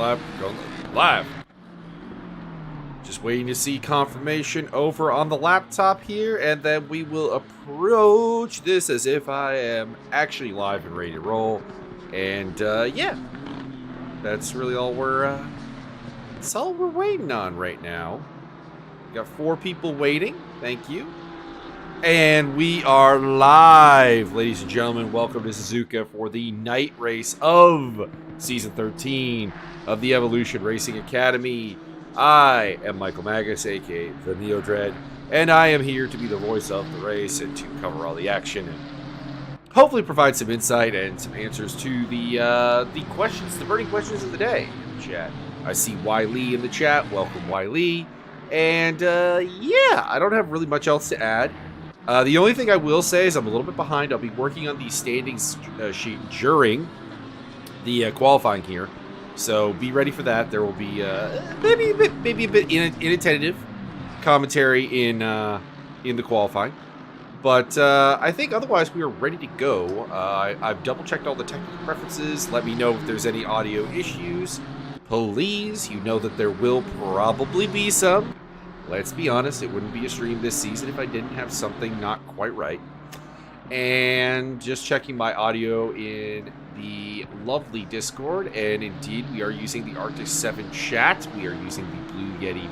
live. Going live. Just waiting to see confirmation over on the laptop here, and then we will approach this as if I am actually live and ready to roll. And yeah, that's really all that's all we're waiting on right now. We got 4 people waiting. Thank you. And we are live, ladies and gentlemen. Welcome to Suzuka for the night race of Season 13 of the Evolution Racing Academy. I am Michael Magus, aka the Neo Dread, and I am here to be the voice of the race and to cover all the action and hopefully provide some insight and some answers to the questions, the burning questions of the day in the chat. I see Y Lee in the chat. Welcome, Y Lee. And yeah, I don't have really much else to add. The only thing I will say is I'm a little bit behind. I'll be working on the standings sheet during the qualifying here, so be ready for that. There will be maybe a bit inattentive commentary in the qualifying, but I think otherwise we are ready to go. I've double checked all the technical preferences. Let me know if there's any audio issues. Please, you know that there will probably be some. Let's be honest, it wouldn't be a stream this season if I didn't have something not quite right. And just checking my audio in the lovely Discord, and indeed we are using the Arctic 7 chat. We are using the Blue Yeti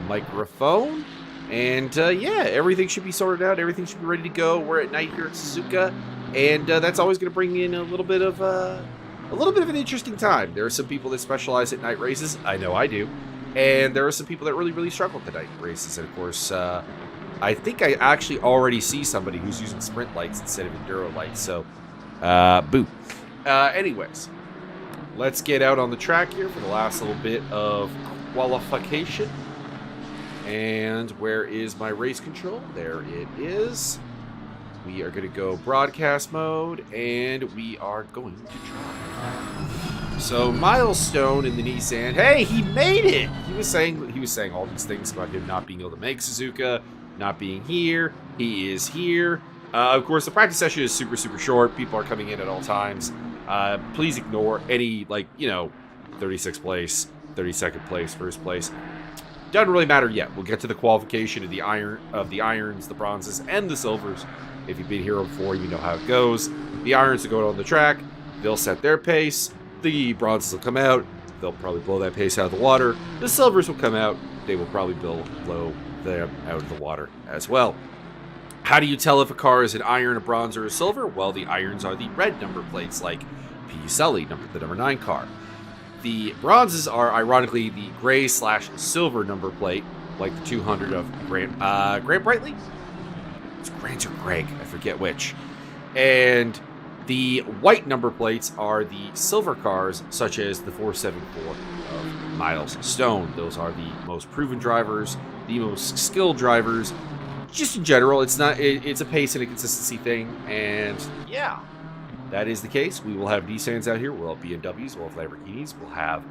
microphone. And yeah, everything should be sorted out. Everything should be ready to go. We're at night here at Suzuka, and that's always going to bring in a little bit of an interesting time. There are some people that specialize at night races. I know I do. And there are some people that really struggle with the night races. And of course, I think I actually already see somebody who's using sprint lights instead of enduro lights. So, boo. Anyways, let's get out on the track here for the last little bit of qualification. And where is my race control? There it is. We are going to go broadcast mode, and we are going to try. So Milestone in the Nissan, hey, he made it. He was saying all these things about him not being able to make Suzuka, not being here. He is here. Of course, the practice session is super short. People are coming in at all times. Please ignore any 36th place, 32nd place, first place. Doesn't really matter yet. We'll get to the qualification of the irons, the bronzes, and the silvers. If you've been here before, you know how it goes. The irons will go on the track. They'll set their pace. The bronzes will come out. They'll probably blow that pace out of the water. The silvers will come out. They will probably blow them out of the water as well. How do you tell if a car is an iron, a bronze, or a silver? Well, the irons are the red number plates, like P. Sully, the number 9 car. The bronzes are, ironically, the gray/silver number plate, like the 200 of Grant Brightly? It's Grant or Greg, I forget which. And the white number plates are the silver cars, such as the 474 of Miles Stone. Those are the most proven drivers, the most skilled drivers. Just in general, it's a pace and a consistency thing. And yeah, that is the case. We will have Nissans out here. We'll have BMWs. We'll have Lamborghinis. We'll have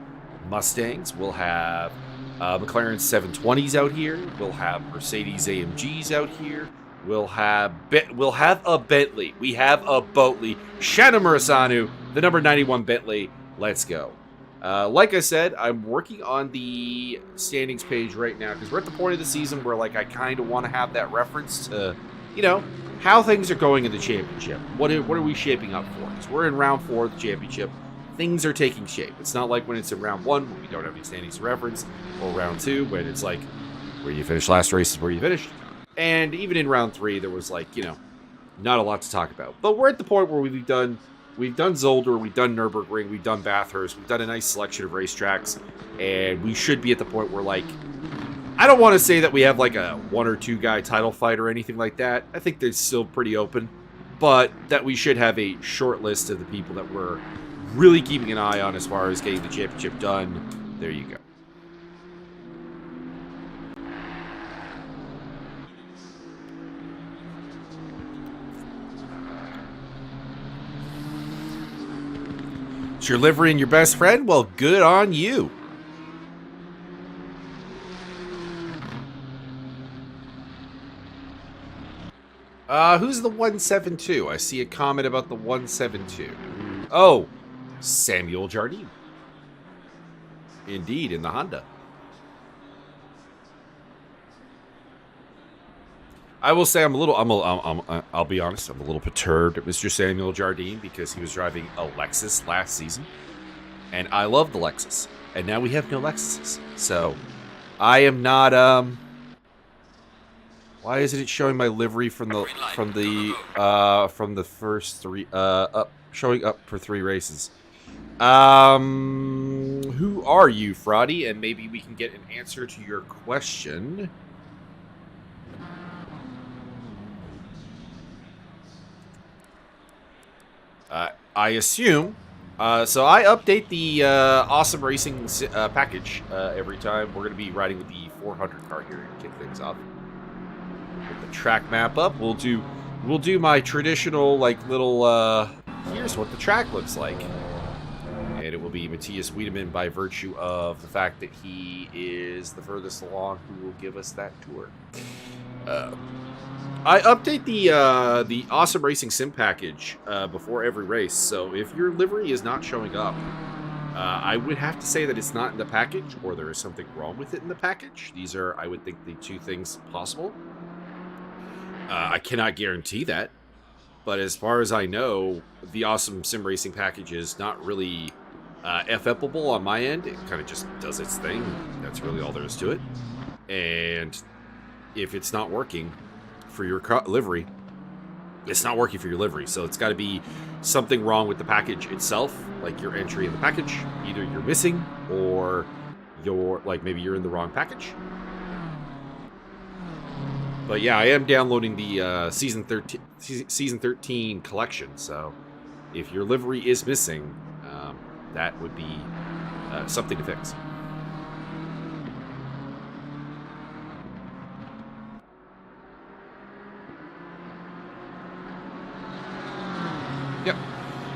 Mustangs. We'll have McLaren 720s out here. We'll have Mercedes AMGs out here. We'll have a Bentley. We have a Boatley. Shannon Murasanu, the number 91 Bentley. Let's go. Like I said, I'm working on the standings page right now because we're at the point of the season where I kind of want to have that reference to, how things are going in the championship. What are we shaping up for? Because we're in round 4 of the championship. Things are taking shape. It's not like when it's in round 1 when we don't have any standings to reference, or round 2 when it's like where you finished last race is where you finished. And even in round 3, there was not a lot to talk about. But we're at the point where we've done Zolder, we've done Nürburgring, we've done Bathurst, we've done a nice selection of racetracks, and we should be at the point where I don't want to say that we have a 1 or 2 guy title fight or anything like that. I think that's still pretty open, but that we should have a short list of the people that we're really keeping an eye on as far as getting the championship done. There you go. You're livering your best friend? Well, good on you. Who's the 172? I see a comment about the 172. Oh, Samuel Jardine. Indeed, in the Honda. I will say I'll be honest, I'm a little perturbed at Mr. Samuel Jardine because he was driving a Lexus last season. And I love the Lexus. And now we have no Lexuses. So, I am not, why isn't it showing my livery from the first three, showing up for 3 races? Who are you, Fraudy? And maybe we can get an answer to your question. I assume. So I update the Awesome Racing package every time. We're going to be riding with the 400 car here to kick things off. Put the track map up. We'll do my traditional like little. Here's what the track looks like, and it will be Matthias Wiedemann by virtue of the fact that he is the furthest along who will give us that tour. I update the Awesome Racing Sim package before every race, so if your livery is not showing up, I would have to say that it's not in the package, or there is something wrong with it in the package. These are, I would think, the 2 things possible. I cannot guarantee that, but as far as I know, the Awesome Sim Racing package is not really FFable on my end. It kind of just does its thing. That's really all there is to it. And if it's not working for your livery, it's not working for your livery, so it's got to be something wrong with the package itself, like your entry in the package. Either you're missing, or maybe you're in the wrong package. But yeah, I am downloading the season 13 collection, so if your livery is missing, that would be something to fix. Yep.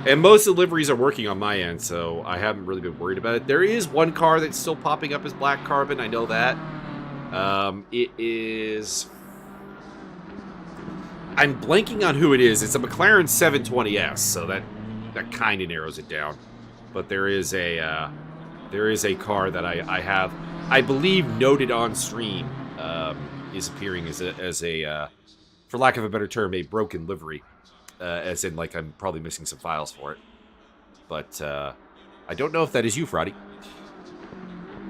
And most of the liveries are working on my end, so I haven't really been worried about it. There is one car that's still popping up as black carbon. I know that. It is... I'm blanking on who it is. It's a McLaren 720S, so that kind of narrows it down. But there is a car that I have, I believe, noted on stream, is appearing as a for lack of a better term, a broken livery. As in, like, I'm probably missing some files for it. But, I don't know if that is you, Fraudy.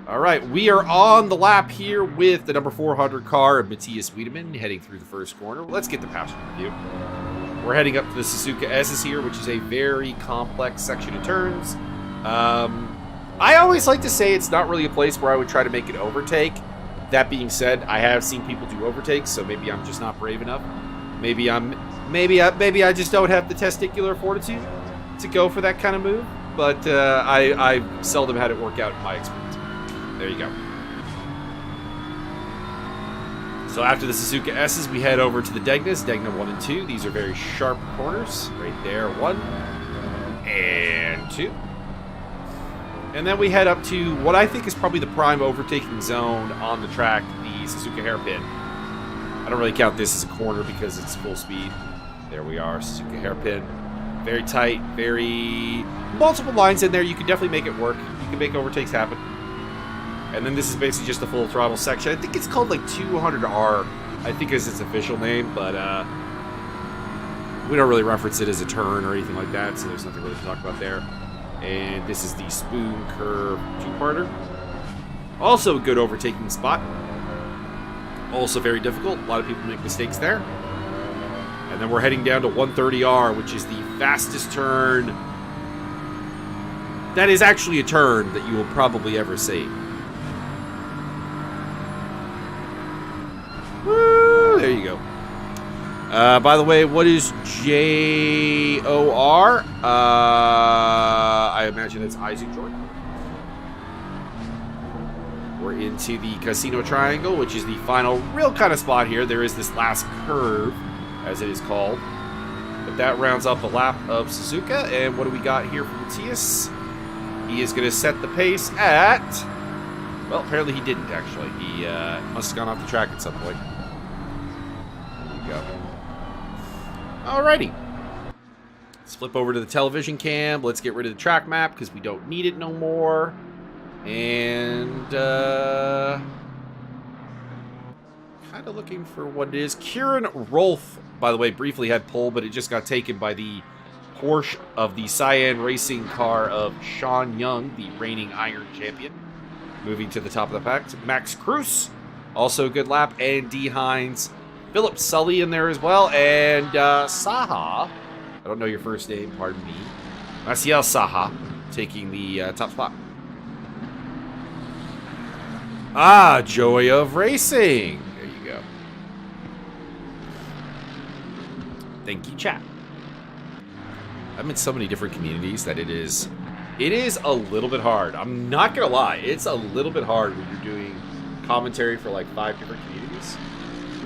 Alright, we are on the lap here with the number 400 car of Matthias Wiedemann heading through the first corner. Let's get the passenger view. We're heading up to the Suzuka S's here, which is a very complex section of turns. I always like to say it's not really a place where I would try to make an overtake. That being said, I have seen people do overtakes, so maybe I'm just not brave enough. Maybe I just don't have the testicular fortitude to go for that kind of move. But I seldom had it work out in my experience. There you go. So after the Suzuka S's, we head over to the Degnas, Degna 1 and 2. These are very sharp corners. Right there, 1 and 2. And then we head up to what I think is probably the prime overtaking zone on the track, the Suzuka Hairpin. I don't really count this as a corner because it's full speed. There we are, Suzuka Hairpin. Very tight, very... multiple lines in there. You can definitely make it work. You can make overtakes happen. And then this is basically just a full throttle section. I think it's called like 200R, I think is its official name, but we don't really reference it as a turn or anything like that, so there's nothing really to talk about there. And this is the Spoon Curve 2-parter. Also a good overtaking spot. Also very difficult. A lot of people make mistakes there. And then we're heading down to 130R, which is the fastest turn. That is actually a turn that you will probably ever see. Woo! There you go. By the way, what is J-O-R? I imagine that's Isaac Jordan. We're into the Casino Triangle, which is the final real kind of spot here. There is this last curve, as it is called. But that rounds off the lap of Suzuka. And what do we got here from Matthias? He is going to set the pace at... well, apparently he didn't, actually. He must have gone off the track at some point. There we go. Alrighty. Let's flip over to the television cam. Let's get rid of the track map because we don't need it no more. And, kind of looking for what it is. Kieran Rolfe, by the way, briefly had pole, but it just got taken by the Porsche of the Cyan racing car of Sean Young, the reigning Iron Champion. Moving to the top of the pack, Max Cruz, also a good lap, and D. Hines. Philip Sully in there as well, and Saha, I don't know your first name, pardon me. Maciel Saha taking the top spot. Ah, joy of racing. There you go. Thank you, chat. I'm in so many different communities that it is a little bit hard. I'm not gonna lie, it's a little bit hard when you're doing commentary for like 5 different communities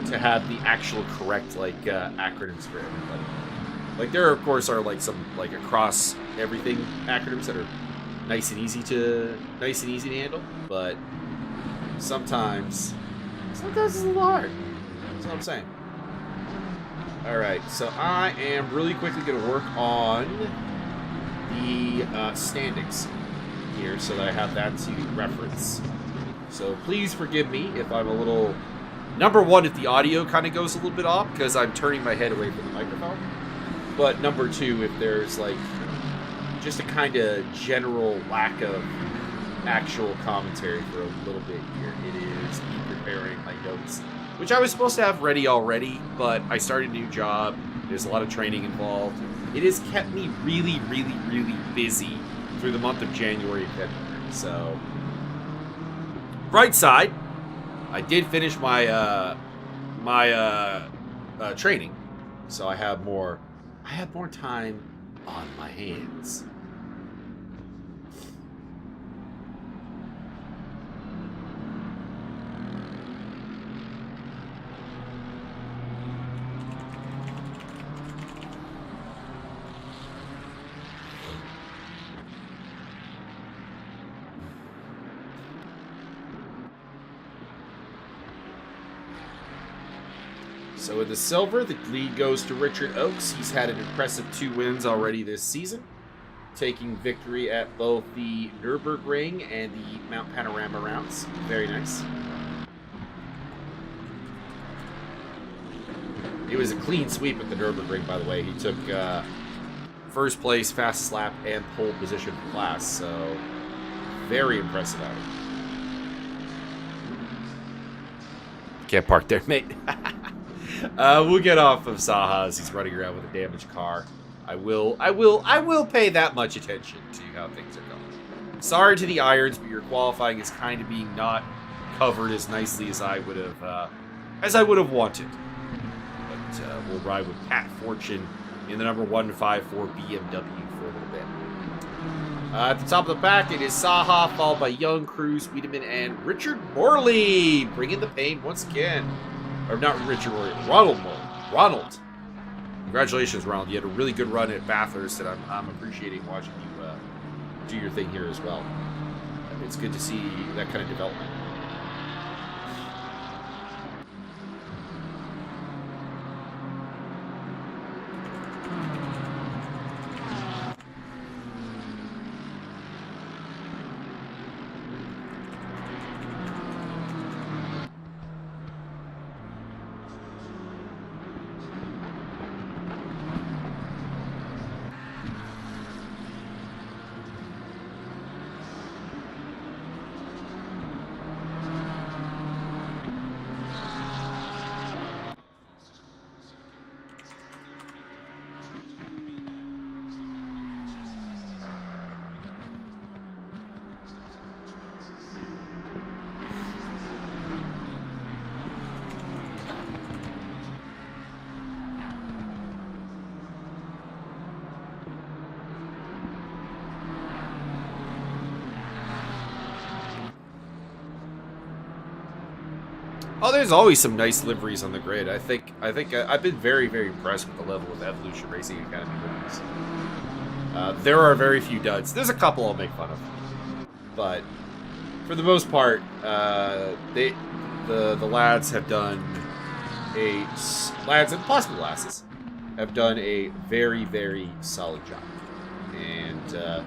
to have the actual correct like acronyms for everybody. Like there of course are like some like across everything acronyms that are nice and easy to handle, but sometimes it's a little hard. That's what I'm saying. Alright, so I am really quickly going to work on the standings here so that I have that to reference. So please forgive me if I'm a little... Number one, if the audio kind of goes a little bit off because I'm turning my head away from the microphone. But number two, if there's like just a kind of general lack of actual commentary for a little bit here, it is me preparing my notes, which I was supposed to have ready already, but I started a new job. There's a lot of training involved. It has kept me really, really, really busy through the month of January and February. So, bright side, I did finish my training, so I have more time on my hands. So in the silver, the lead goes to Richard Oakes. He's had an impressive 2 wins already this season, taking victory at both the Nürburgring and the Mount Panorama rounds. Very nice. It was a clean sweep at the Nürburgring, by the way. He took first place, fastest lap, and pole position for class, so very impressive out of him. Can't park there, mate. We'll get off of Saha as he's running around with a damaged car. I will pay that much attention to how things are going. Sorry to the irons, but your qualifying is kind of being not covered as nicely as I would have wanted. But we'll ride with Pat Fortune in the number 154 BMW for a little bit. At the top of the pack, it is Saha, followed by Young, Cruz, Wiedemann, and Richard Morley, bringing the pain once again. Or not Richard Morley, Ronald Morley. Ronald. Congratulations, Ronald. You had a really good run at Bathurst, and I'm appreciating watching you do your thing here as well. It's good to see that kind of development. Oh, there's always some nice liveries on the grid. I think I've been very, very impressed with the level of Evolution Racing Academy liveries. There are very few duds. There's a couple I'll make fun of, but for the most part, the lads have done lads and possible lasses have done a very, very solid job, and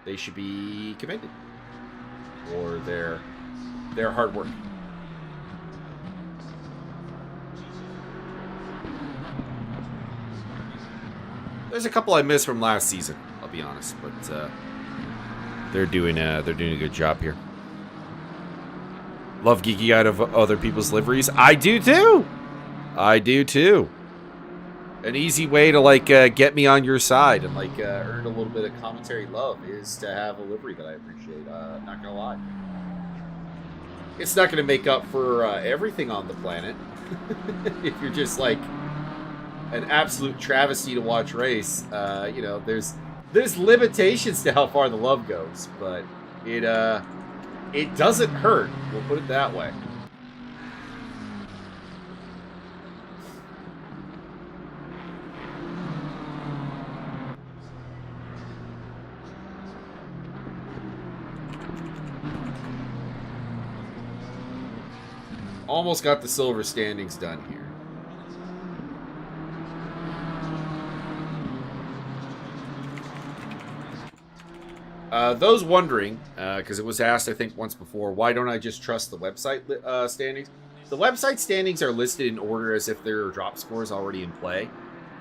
they should be commended. for their hard work. There's a couple I missed from last season, I'll be honest, but they're doing a good job here. Love geeking out of other people's liveries. I do too. I do too. An easy way to like get me on your side and like earn a little bit of commentary love is to have a livery that I appreciate. Not gonna lie, it's not gonna make up for everything on the planet. If you're just like an absolute travesty to watch race, you know, there's limitations to how far the love goes, but it doesn't hurt. We'll put it that way. Almost got the silver standings done here. Those wondering, because it was asked, I think, once before, why don't I just trust the website standings? The website standings are listed in order as if there are drop scores already in play.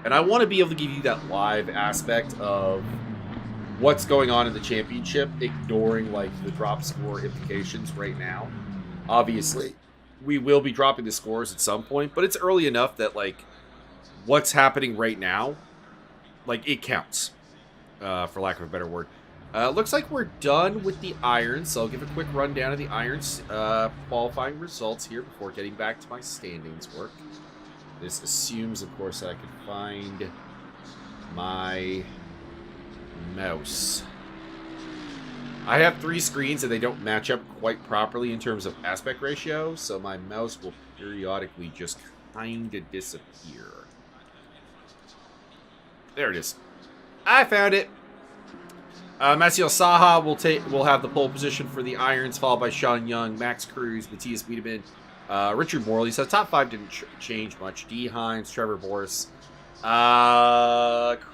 And I want to be able to give you that live aspect of what's going on in the championship, ignoring, like, the drop score implications right now. Obviously, we will be dropping the scores at some point, but it's early enough that, like, what's happening right now, like, it counts, for lack of a better word. Looks like we're done with the irons, so I'll give a quick rundown of the irons qualifying results here before getting back to my standings work. This assumes, of course, that I can find my mouse. I have 3 screens and they don't match up quite properly in terms of aspect ratio, so my mouse will periodically just kind of disappear. There it is. I found it. Maciel Saha will have the pole position for the irons, followed by Sean Young, Max Cruz, Matthias Wiedemann, Richard Morley. So top 5 didn't change much. D. Hines, Trevor Boris,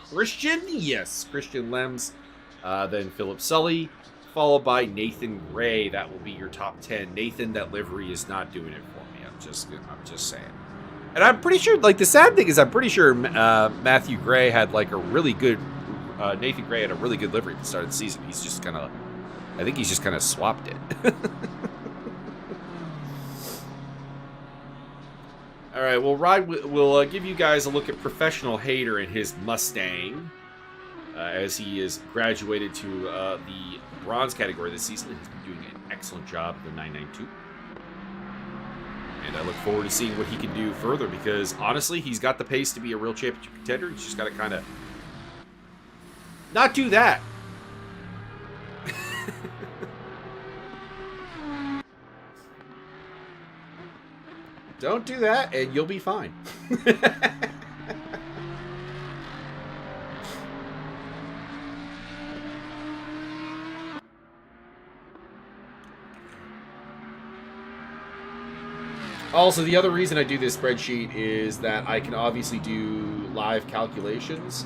Christian Lems, then Philip Sully, followed by Nathan Gray. That will be your top 10. Nathan, that livery is not doing it for me. I'm just saying. And I'm pretty sure, like, the sad thing is I'm pretty sure Matthew Gray had like a really good. Nathan Gray had a really good livery at the start of the season. He's just kind of, I think he's just kind of swapped it. All right, we'll give you guys a look at Professional Hater and his Mustang, as he is graduated to the bronze category this season. He's been doing an excellent job at the 992. And I look forward to seeing what he can do further because, honestly, he's got the pace to be a real championship contender. He's just got to kind of not do that. Don't do that, and you'll be fine. Also, the other reason I do this spreadsheet is that I can obviously do live calculations.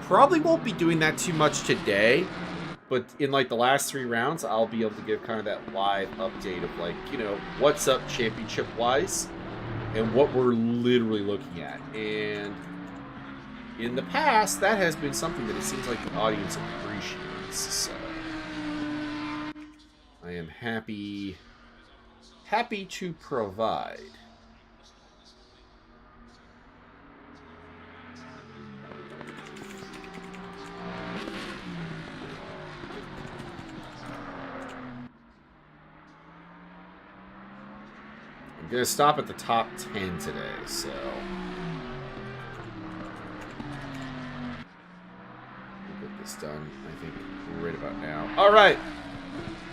Probably won't be doing that too much today, but in like the last 3 rounds, I'll be able to give kind of that live update of like, you know, what's up championship-wise and what we're literally looking at. And in the past, that has been something that it seems like the audience appreciates. So I am happy to provide. I'm going to stop at the top 10 today, so we'll get this done, I think, right about now. All right,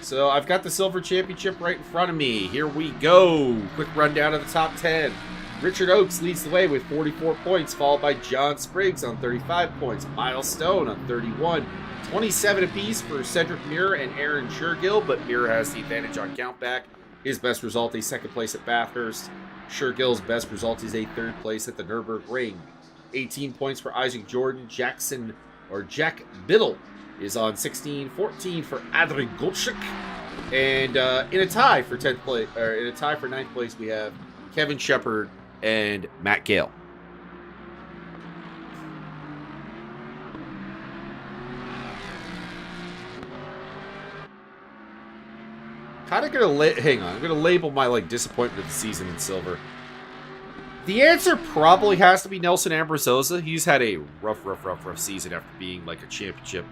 so I've got the Silver Championship right in front of me. Here we go. Quick rundown of the top 10. Richard Oakes leads the way with 44 points, followed by John Spriggs on 35 points, Miles Stone on 31, 27 apiece for Cedric Muir and Aaron Shergill, but Muir has the advantage on countback. His best result, a second place at Bathurst. Shergill's best result is a third place at the Nürburgring. 18 points for Isaac Jordan. Jack Biddle is on 16. 14 for Adrian Goldschuk. And in a tie for 10th place, or in a tie for 9th place, we have Kevin Shepard and Matt Gale. Kind of gonna hang on. I'm gonna label my disappointment of the season in silver. The answer probably has to be Nelson Ambrozosa. He's had a rough season after being a championship,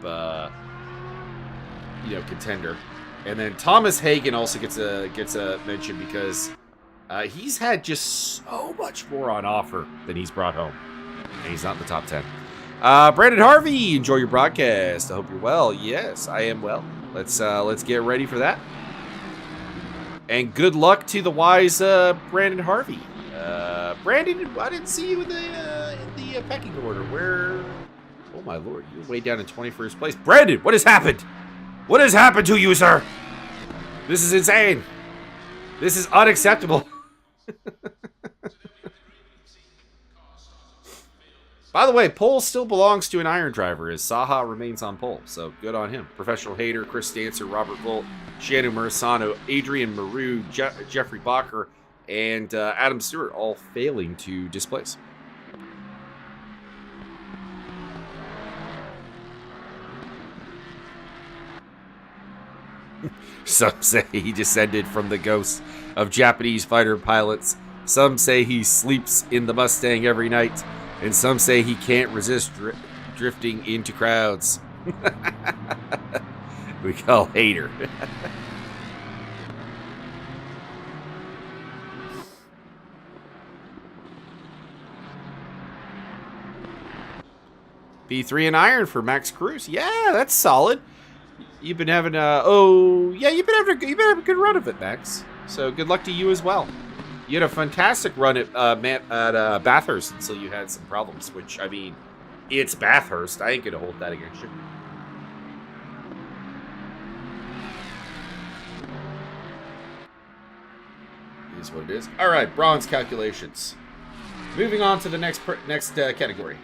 contender. And then Thomas Hagen also gets a mention because he's had just so much more on offer than he's brought home, and he's not in the top 10. Brandon Harvey, enjoy your broadcast. I hope you're well. Yes, I am well. Let's get ready for that. And good luck to the wise Brandon Harvey. Brandon, I didn't see you in the pecking order. Where? Oh my lord, you're way down in 21st place. Brandon, what has happened? What has happened to you, sir? This is insane. This is unacceptable. By the way, pole still belongs to an iron driver as Saha remains on pole, so good on him. Professional Hater, Chris Dancer, Robert Volt, Shannon Marisano, Adrian Maru, Jeffrey Bacher, and Adam Stewart all failing to displace. Some say he descended from the ghosts of Japanese fighter pilots. Some say he sleeps in the Mustang every night. And some say he can't resist drifting into crowds. We call Hater. P3 and iron for Max Cruz. Yeah, that's solid. You've been having you've been having a good run of it, Max. So good luck to you as well. You had a fantastic run at Bathurst until you had some problems, which, I mean, it's Bathurst. I ain't going to hold that against you. It is what it is. All right, bronze calculations. Moving on to the next category.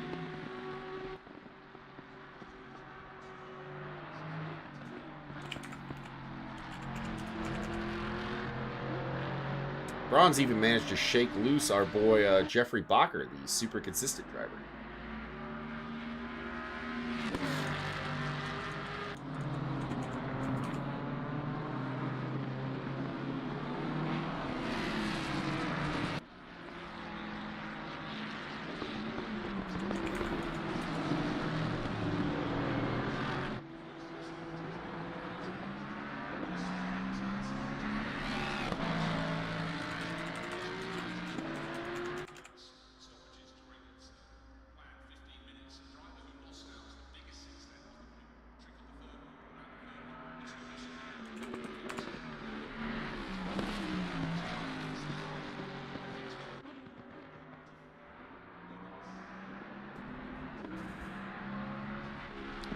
Bronze even managed to shake loose our boy Jeffrey Bacher, the super consistent driver.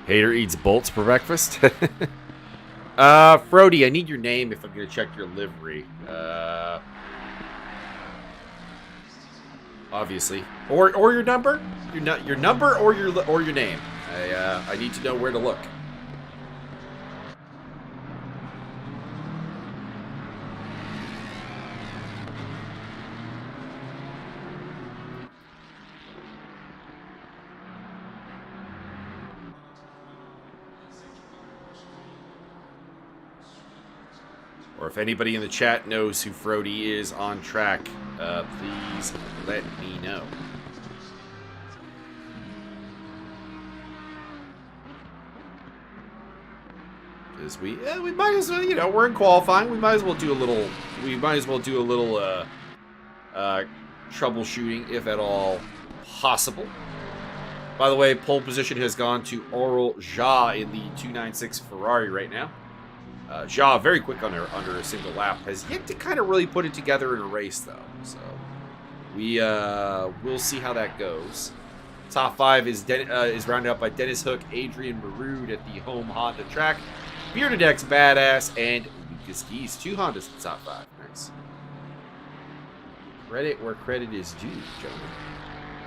Hater eats bolts for breakfast. Frody, I need your name if I'm going to check your livery. Obviously, or your number, your number or your name. I need to know where to look. Or if anybody in the chat knows who Frody is on track, please let me know. Because we might as well, we're in qualifying. We might as well do a little. Troubleshooting, if at all possible. By the way, pole position has gone to Aurel Ja in the 296 Ferrari right now. Ja, very quick under a single lap, has yet to kind of really put it together in a race, though. So we'll see how that goes. Top 5 is rounded up by Dennis Hook, Adrian Marood at the home Honda track, Bearded X Badass, and Lucas Keys. 2 Hondas in the top 5. Nice. Credit where credit is due, gentlemen.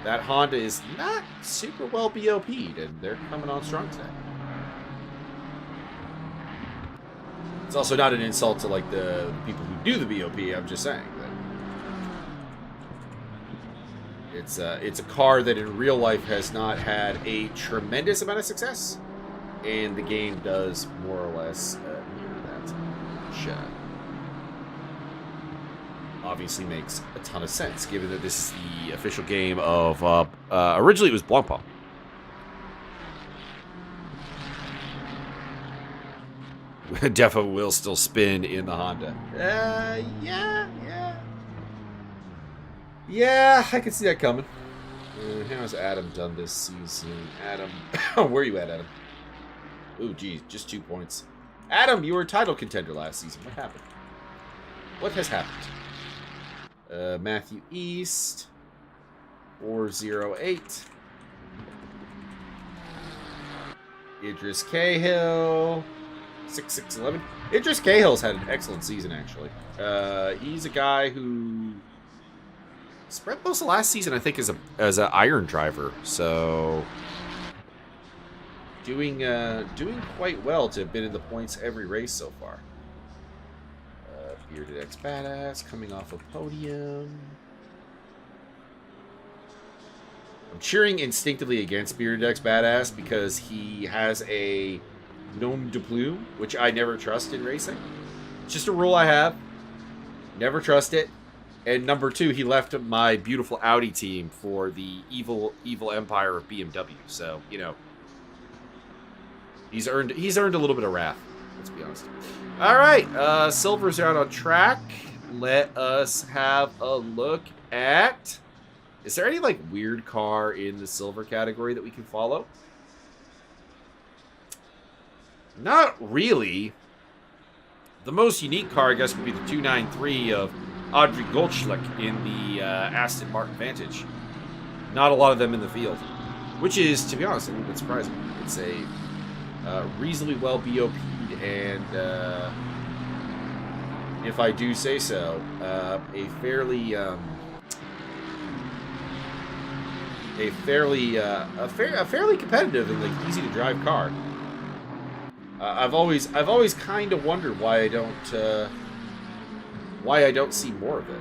That Honda is not super well BOP'd, and they're coming on strong today. It's also not an insult to like the people who do the BOP. I'm just saying that it's a car that in real life has not had a tremendous amount of success, and the game does more or less mirror that. Which obviously makes a ton of sense, given that this is the official game of originally it was Blancpain. Defo will still spin in the Honda. Yeah, I can see that coming. How's Adam done this season? Adam, where are you at, Adam? Ooh, geez, just 2 points. Adam, you were a title contender last season. What happened? What has happened? Matthew East, 408. Idris Cahill, 6611. Idris Cahill's had an excellent season, actually. He's a guy who spent most of last season, I think, as an iron driver. So doing quite well to have been in the points every race so far. Bearded X Badass coming off a podium. I'm cheering instinctively against Bearded X Badass because he has a nom de plume, which I never trust in racing. It's just a rule I have. Never trust it. And number 2, he left my beautiful Audi team for the evil empire of BMW. So, you know, he's earned a little bit of wrath. Let's be honest. All right, Silver's out on track. Let us have a look at. Is there any like weird car in the silver category that we can follow? Not really. The most unique car, I guess, would be the 293 of Audrey Goldschlick in the Aston Martin Vantage. Not a lot of them in the field, which is, to be honest, a little bit surprising. It's a reasonably well BOP'd and, if I do say so, a fairly competitive and like easy to drive car. I've always kind of wondered why I don't see more of it.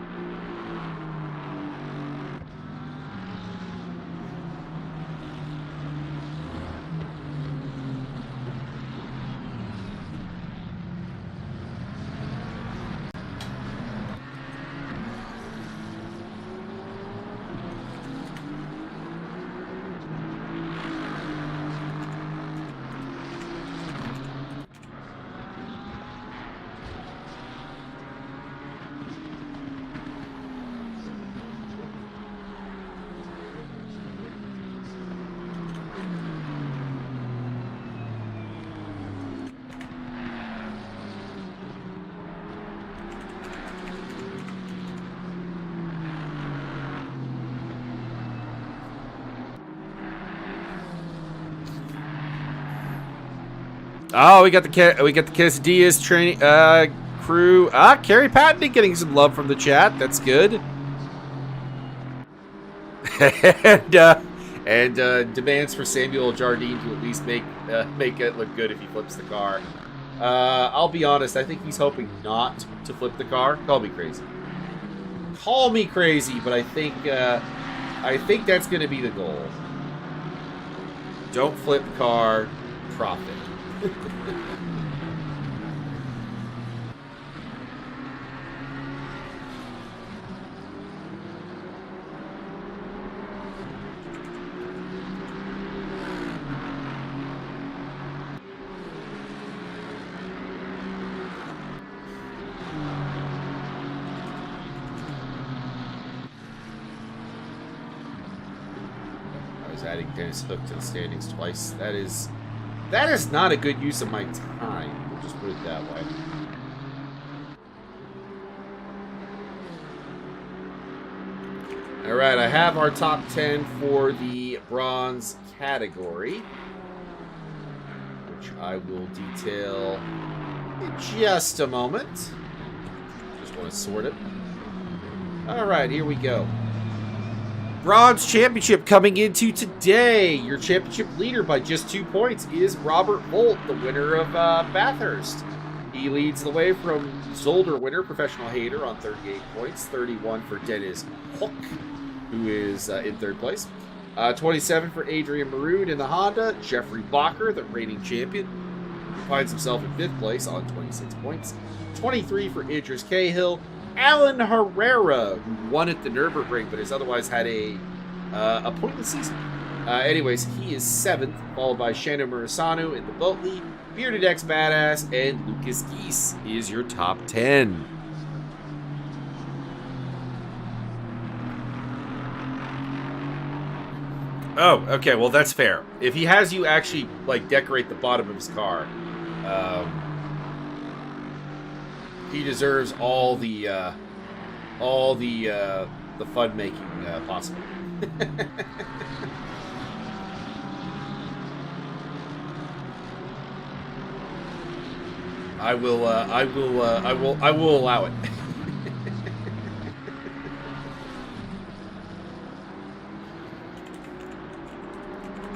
Oh, we got the Quesadillas training crew. Carrie Patton getting some love from the chat. That's good. and demands for Samuel Jardine to at least make it look good if he flips the car. I'll be honest. I think he's hoping not to flip the car. Call me crazy. Call me crazy, but I think that's going to be the goal. Don't flip the car. Profit. I was adding Dennis Hook to the standings twice. That is not a good use of my time. We'll just put it that way. All right, I have our top 10 for the bronze category, which I will detail in just a moment. Just want to sort it. All right, here we go. Bronze Championship coming into today. Your championship leader by just 2 points is Robert Volt, the winner of Bathurst. He He leads the way from Zolder winner, Professional Hater, on 38 points. 31 for Dennis Hook, who is in third place. 27 for Adrian Maroon in the Honda. Jeffrey Bacher, the reigning champion, finds himself in fifth place on 26 points. 23 for Idris Cahill. Alan Herrera, who won at the Nürburgring, but has otherwise had a pointless season. Anyways, he is seventh, followed by Shano Murasanu in the boat lead. Bearded X Badass and Lucas Geese is your top 10. Oh, okay. Well, that's fair. If he has you actually like decorate the bottom of his car, he deserves all the fun making possible. I will allow it.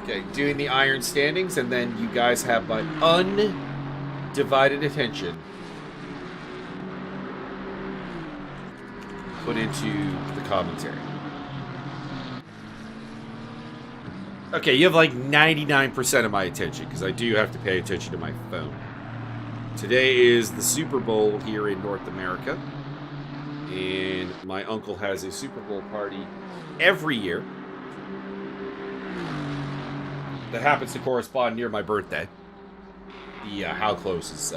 Okay, doing the iron standings, and then you guys have my undivided attention put into the commentary. Okay, you have like 99% of my attention, because I do have to pay attention to my phone. Today is the Super Bowl here in North America, and my uncle has a Super Bowl party every year that happens to correspond near my birthday. The how close is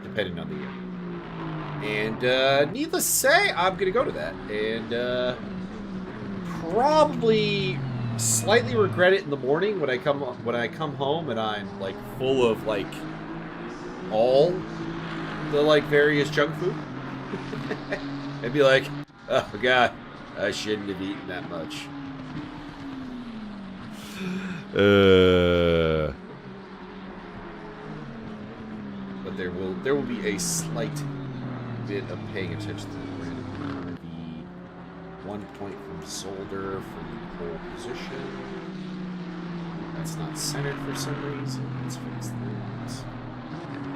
depending on the year. And needless to say, I'm going to go to that, and probably slightly regret it in the morning when I come home and I'm like full of like all the like various junk food. I'd be like, oh god, I shouldn't have eaten that much. But there will be a slight bit of paying attention to the random. The 1 point from Zolder for the pole position. That's not centered for some reason. Let's fix that.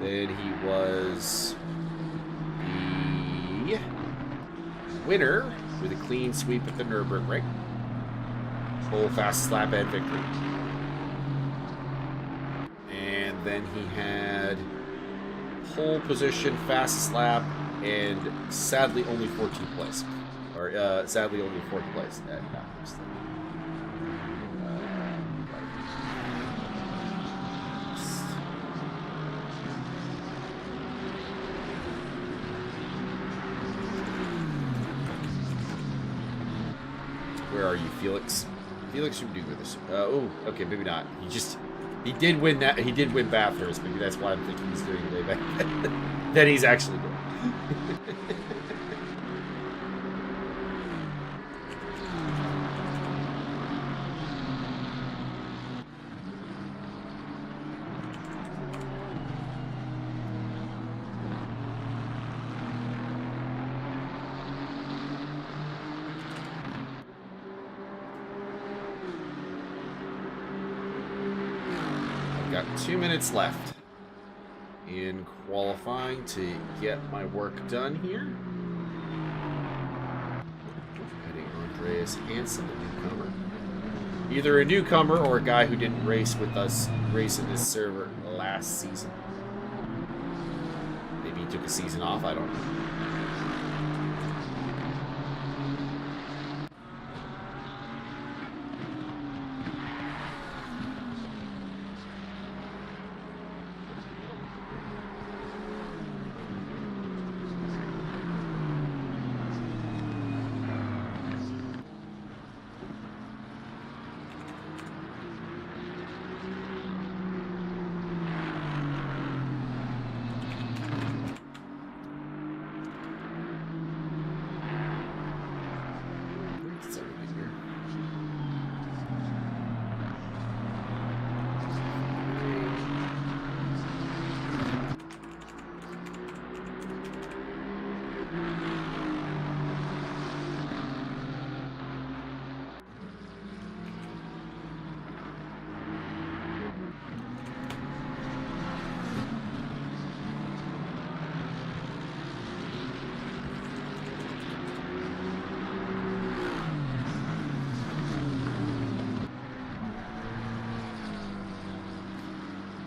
Then he was the winner with a clean sweep at the Nürburgring. Pole, fast slap, and victory. And then he had pole position, fast slap, and sadly only 14th place. Or sadly only 4th place at backwards. Where are you, Felix? Felix should do with this. Oh, okay, maybe not. He did win that. He did win Bathurst. Maybe that's why I'm thinking he's doing way better than he's actually doing. Got 2 minutes left in qualifying to get my work done here. Heading Andreas Hansen, a newcomer. Either a newcomer or a guy who didn't race with us, racing this server last season. Maybe he took a season off, I don't know.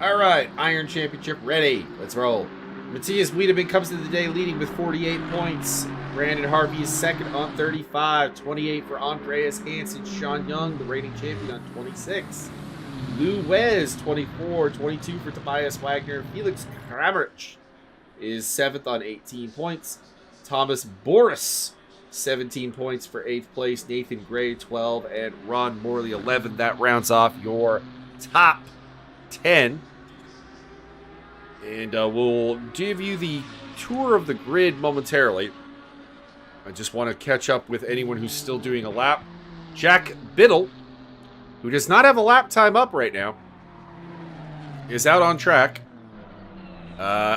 All right, Iron Championship ready. Let's roll. Matthias Wiedemann comes into the day leading with 48 points. Brandon Harvey is second on 35. 28 for Andreas Hansen. Sean Young, the reigning champion, on 26. Lou Wes, 24. 22 for Tobias Wagner. Felix Kramrich is 7th on 18 points. Thomas Boris, 17 points for 8th place. Nathan Gray, 12. And Ron Morley, 11. That rounds off your top 10. And we'll give you the tour of the grid momentarily. I just want to catch up with anyone who's still doing a lap. Jack Biddle, who does not have a lap time up right now, is out on track.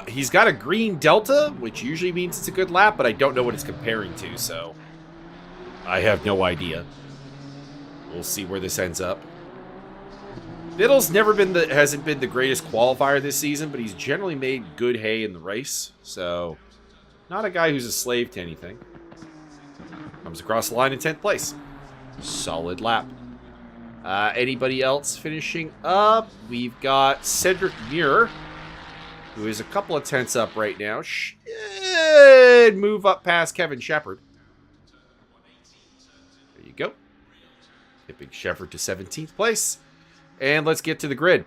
He's got a green Delta, which usually means it's a good lap, but I don't know what it's comparing to, so I have no idea. We'll see where this ends up. Biddle's hasn't been the greatest qualifier this season, but he's generally made good hay in the race. So, not a guy who's a slave to anything. Comes across the line in 10th place. Solid lap. Anybody else finishing up? We've got Cedric Muir, who is a couple of tenths up right now. Should move up past Kevin Shepherd. There you go. Tipping Shepherd to 17th place. And let's get to the grid.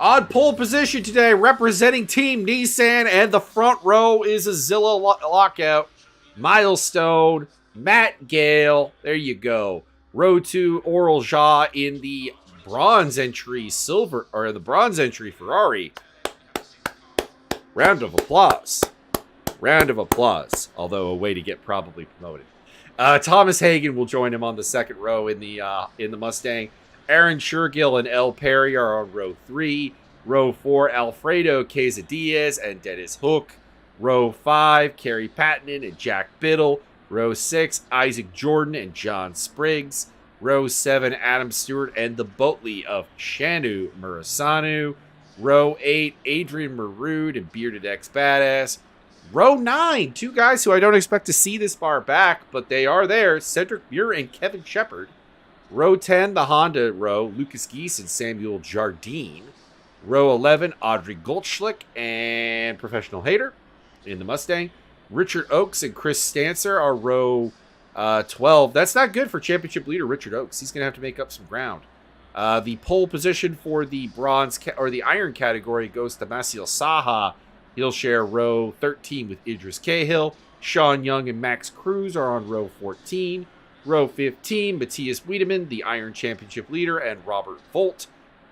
On pole position today, representing Team Nissan, and the front row is a Zilla lockout. Milestone, Matt Gale, there you go. Row 2, Oral Jha in the bronze entry Ferrari. Round of applause. Round of applause. Although a way to get probably promoted. Thomas Hagen will join him on the second row in the Mustang. Aaron Shergill and El Perry are on row 3. Row 4, Alfredo Quesadillas and Dennis Hook. Row 5, Kerry Pattinen and Jack Biddle. Row 6, Isaac Jordan and John Spriggs. Row 7, Adam Stewart and the Boatley of Shanu Murasanu. Row 8, Adrian Marood and Bearded X Badass. Row 9, two guys who I don't expect to see this far back, but they are there. Cedric Muir and Kevin Shepherd. Row 10, the Honda row, Lucas Geese and Samuel Jardine. Row 11, Audrey Goldschlick and Professional Hater in the Mustang. Richard Oakes and Chris Stancer are row 12. That's not good for championship leader Richard Oakes. He's going to have to make up some ground. The pole position for the bronze or the iron category goes to Masil Saha. He'll share row 13 with Idris Cahill. Sean Young and Max Cruz are on row 14. Row 15, Matthias Wiedemann, the Iron Championship leader, and Robert Volt,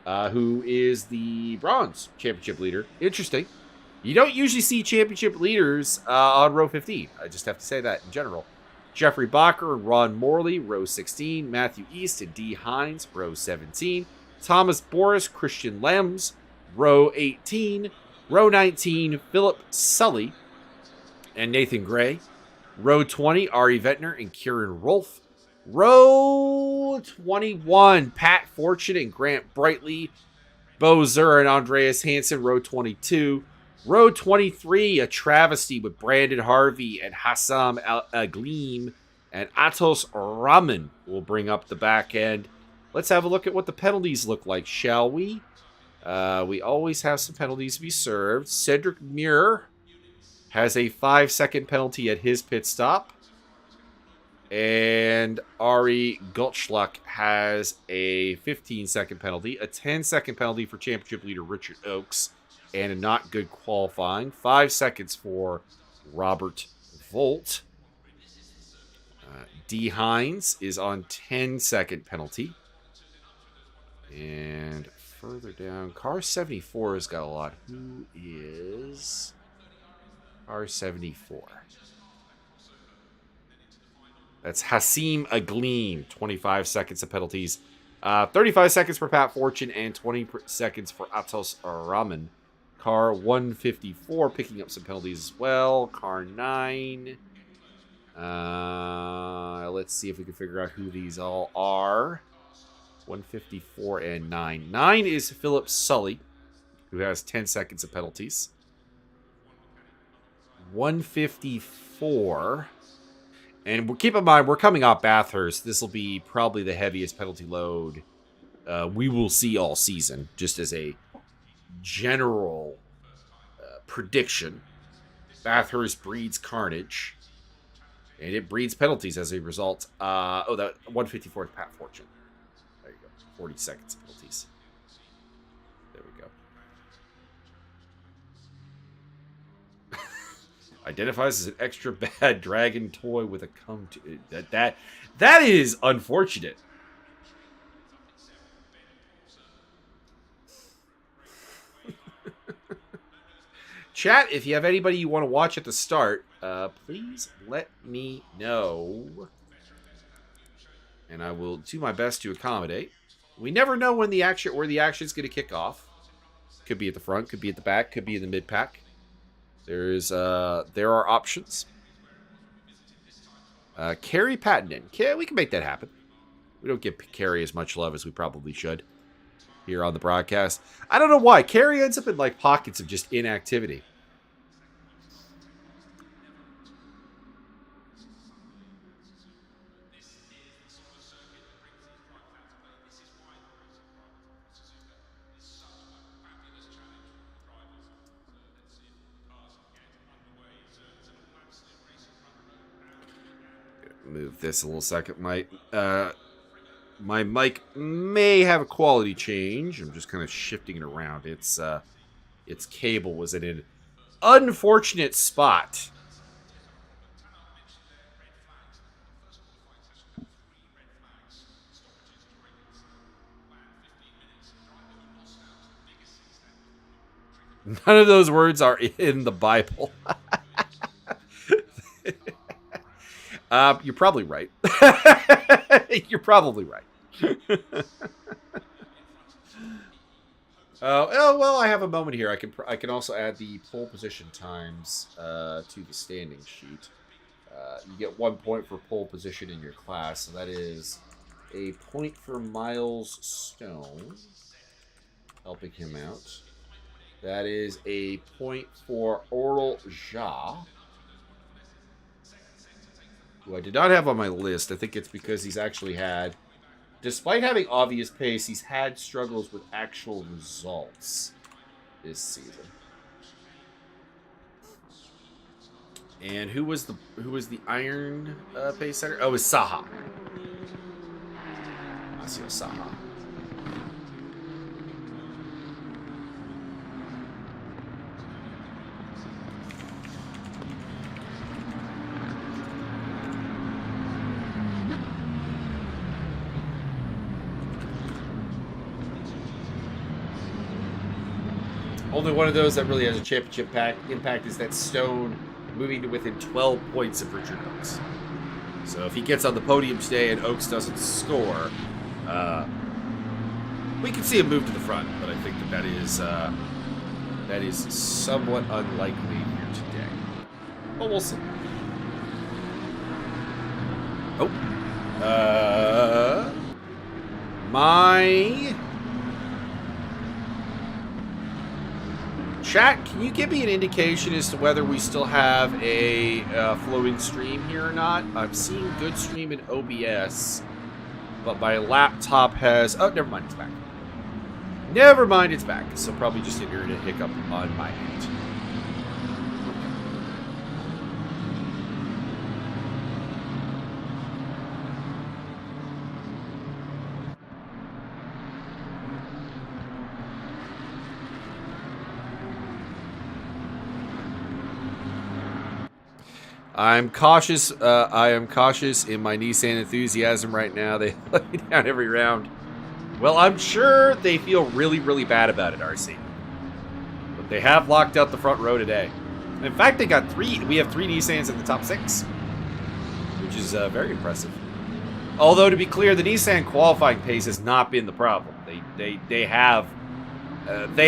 who is the Bronze Championship leader. Interesting. You don't usually see championship leaders on row 15. I just have to say that in general. Jeffrey Bacher and Ron Morley, row 16. Matthew East and Dee Hines, row 17. Thomas Boris, Christian Lems, row 18. Row 19, Philip Sully and Nathan Gray. Row 20, Ari Ventnor and Kieran Rolfe. Row 21, Pat Fortune and Grant Brightly. Bo Zur and Andreas Hansen, row 22. Row 23, a travesty with Brandon Harvey and Hassam Aglim. And Atos Rahman will bring up the back end. Let's have a look at what the penalties look like, shall we? We always have some penalties to be served. Cedric Muir has a 5-second penalty at his pit stop. And Ari Gottschluck has a 15-second penalty, a 10-second penalty for championship leader Richard Oakes, and a not good qualifying. 5 seconds for Robert Volt. Dee Hines is on 10-second penalty. And further down, Car 74 has got a lot. Who is Car 74? That's Hassim Aglim, 25 seconds of penalties. 35 seconds for Pat Fortune and 20 seconds for Atos Rahman. Car 154 picking up some penalties as well. Car 9. Let's see if we can figure out who these all are. 154 and 9. 9 is Philip Sully, who has 10 seconds of penalties. 154. And keep in mind, we're coming off Bathurst. This will be probably the heaviest penalty load we will see all season, just as a general prediction. Bathurst breeds carnage, and it breeds penalties as a result. That 154th Pat Fortune. There you go. 40 seconds penalties. There we go. Identifies as an extra bad dragon toy with a come to that is unfortunate. Chat, if you have anybody you want to watch at the start, please let me know. And I will do my best to accommodate. We never know when the action where the action is going to kick off. Could be at the front, could be at the back, could be in the mid pack. There are options. Carrie Pattenden. We can make that happen. We don't give Carrie as much love as we probably should here on the broadcast. I don't know why. Carrie ends up in like pockets of just inactivity. Move this a little second. My mic may have a quality change. I'm just kind of shifting it around. Its cable was in an unfortunate spot. None of those words are in the Bible. You're probably right. You're probably right. Oh well, I have a moment here. I can also add the pole position times to the standing sheet. You get 1 point for pole position in your class, so that is a point for Miles Stone, helping him out. That is a point for Oral Ja, who I did not have on my list. I think it's because he's actually had, despite having obvious pace, he's had struggles with actual results this season. And who was the iron pace setter? Oh, it was Saha. Masio Saha. Only one of those that really has a championship impact is that Stone moving to within 12 points of Richard Oakes. So if he gets on the podium today and Oakes doesn't score, we can see him move to the front. But I think that is somewhat unlikely here today. But we'll see. Oh. My... Chat, can you give me an indication as to whether we still have a floating stream here or not? I'm seeing good stream in OBS, but my laptop has... Oh, never mind, it's back. Never mind, it's back. So probably just an internet hiccup on my end. I'm cautious. I am cautious in my Nissan enthusiasm right now. They let me down every round. Well, I'm sure they feel really, really bad about it, RC. But they have locked out the front row today. In fact, they got three. We have 3 Nissans in the top 6, which is very impressive. Although, to be clear, the Nissan qualifying pace has not been the problem. They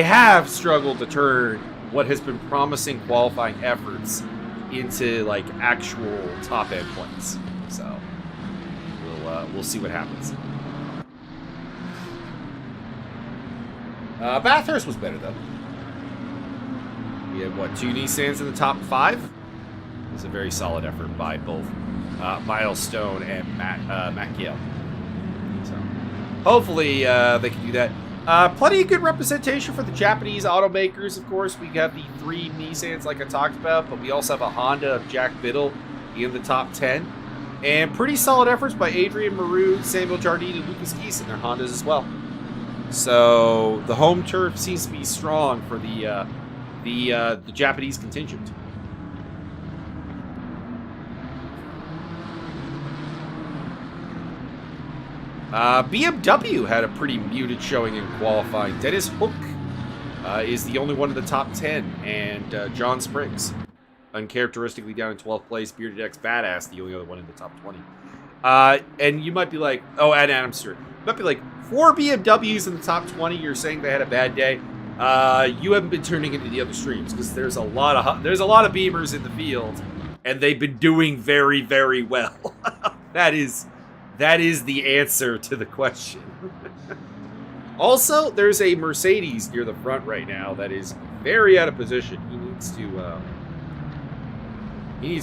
have struggled to turn what has been promising qualifying efforts into like actual top end points. So we'll see what happens. Bathurst was better though. We had what, 2 Nissans in the top 5? It was a very solid effort by both Miles Stone and Matt Gill. So hopefully they can do that. Plenty of good representation for the Japanese automakers, of course. We have the 3 Nissans like I talked about, but we also have a Honda of Jack Biddle in the top 10. And pretty solid efforts by Adrian Maroon, Samuel Jardine, and Lucas Geese in their Hondas as well. So the home turf seems to be strong for the Japanese contingent. BMW had a pretty muted showing in qualifying. Dennis Hook is the only one in the top 10, and John Spriggs, uncharacteristically down in 12th place. Bearded X Badass, the only other one in the top 20. And you might be like, oh, and Adam Stewart. You might be like, 4 BMWs in the top 20. You're saying they had a bad day. You haven't been tuning into the other streams because there's a lot of Beamers in the field, and they've been doing very, very well. That is the answer to the question. Also, there's a Mercedes near the front right now that is very out of position. He needs to.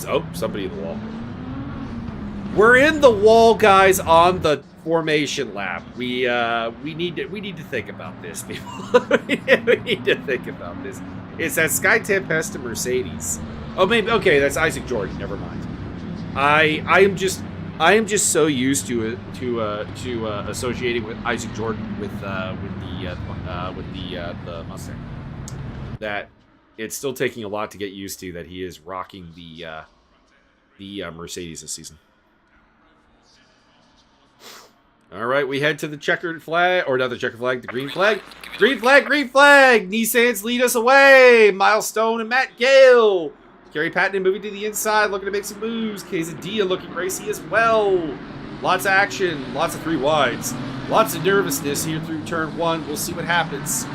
Oh, somebody in the wall. We're in the wall, guys, on the formation lap. We need to think about this, people. We need to think about this. It's that Sky Tempesta Mercedes. Oh, maybe okay. That's Isaac Jordan. Never mind. I am just so used to associating with Isaac Jordan with the Mustang that it's still taking a lot to get used to that he is rocking the Mercedes this season. All right, we head to the checkered flag, or not the checkered flag, the green flag. Green flag, green flag! Nissans lead us away! Milestone and Matt Gale. Gary Patton moving to the inside, looking to make some moves. Quesadilla looking racy as well. Lots of action, lots of 3 wides. Lots of nervousness here through turn 1. We'll see what happens.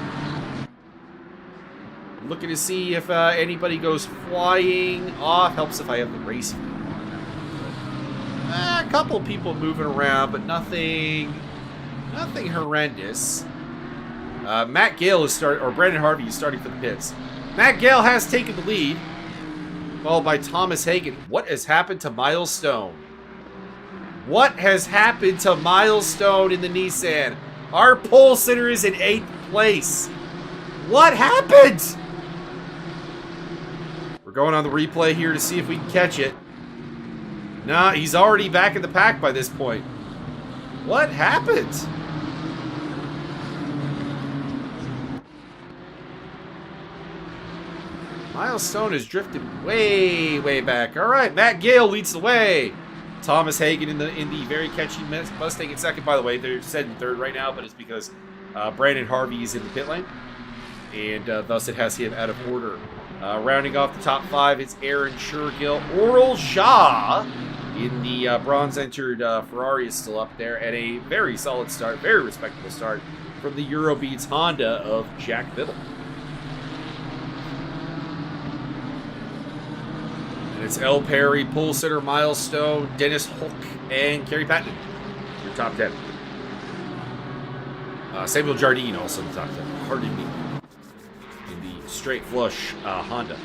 Looking to see if anybody goes flying off. Helps if I have the racing on. A couple people moving around, but nothing horrendous. Matt Gale is or Brandon Harvey is starting for the pits. Matt Gale has taken the lead, followed by Thomas Hagen. What has happened to Milestone? What has happened to Milestone in the Nissan? Our pole sitter is in 8th place. What happened? We're going on the replay here to see if we can catch it. Nah, he's already back in the pack by this point. What happened? Milestone has drifted way, way back. All right, Matt Gale leads the way. Thomas Hagen in the very catchy Mustang in second. By the way, they're set in third right now, but it's because Brandon Harvey is in the pit lane, and thus it has him out of order. Rounding off the top 5, it's Aaron Shergill. Oral Shaw in the bronze-entered Ferrari is still up there, and a very solid start, very respectable start from the Eurobeats Honda of Jack Biddle. And it's El Perry, pole sitter Milestone, Dennis Hook, and Kerry Patton. Your top 10. Samuel Jardine also in the top 10. Pardon me. In the straight flush Honda.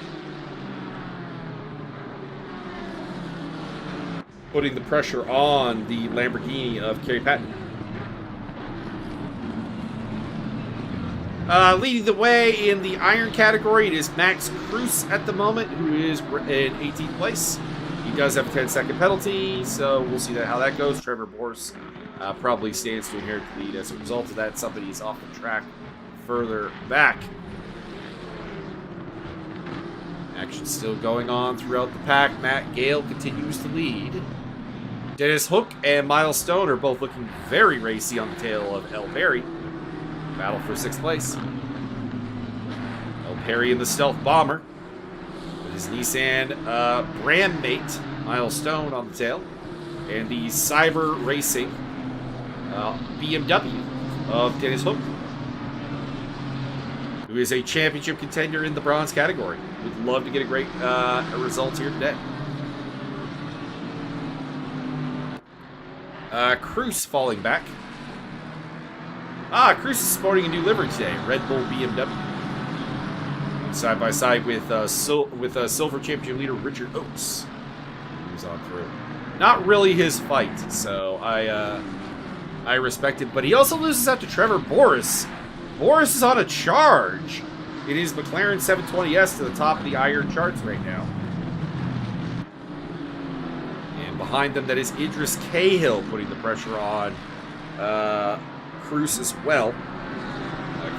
Putting the pressure on the Lamborghini of Kerry Patton. Leading the way in the iron category, it is Max Cruz at the moment, who is in 18th place. He does have a 10-second penalty, so we'll see how that goes. Trevor Borse probably stands to inherit the lead as a result of that. Somebody's off the track further back. Action still going on throughout the pack. Matt Gale continues to lead. Dennis Hook and Milestone are both looking very racy on the tail of El Perry. Battle for 6th place. El Perry in the Stealth Bomber. With his Nissan brand mate, Milestone, on the tail. And the Cyber Racing BMW of Dennis Hook, who is a championship contender in the bronze category. Would love to get a great result here today. Cruz falling back. Cruz is sporting a new livery today, Red Bull BMW. Side by side with Silver Championship leader Richard Oates, who's on through. Not really his fight, so I respect it. But he also loses out to Trevor Boris. Boris is on a charge. It is McLaren 720S to the top of the iron charts right now. And behind them, that is Idris Cahill putting the pressure on Cruz as well.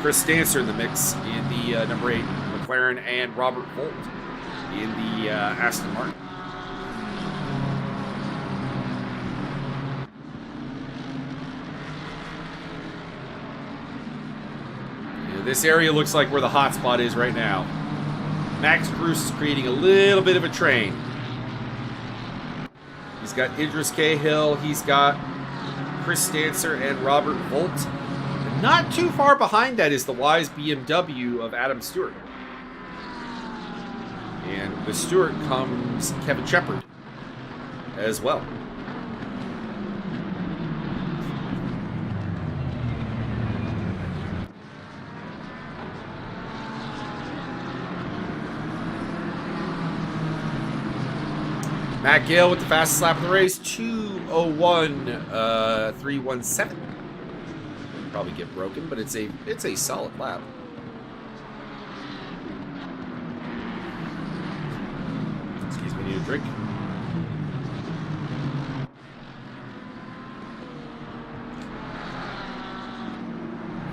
Chris Stancer in the mix in the number 8 McLaren, and Robert Volt in the Aston Martin. This area looks like where the hot spot is right now. Max Cruz is creating a little bit of a train. He's got Idris Cahill, he's got Chris Stancer, and Robert Volt. And not too far behind that is the wise BMW of Adam Stewart. And with Stewart comes Kevin Shepard as well. Matt Gale with the fastest lap of the race, 2:01.317. Probably get broken, but it's a solid lap. Excuse me, need a drink.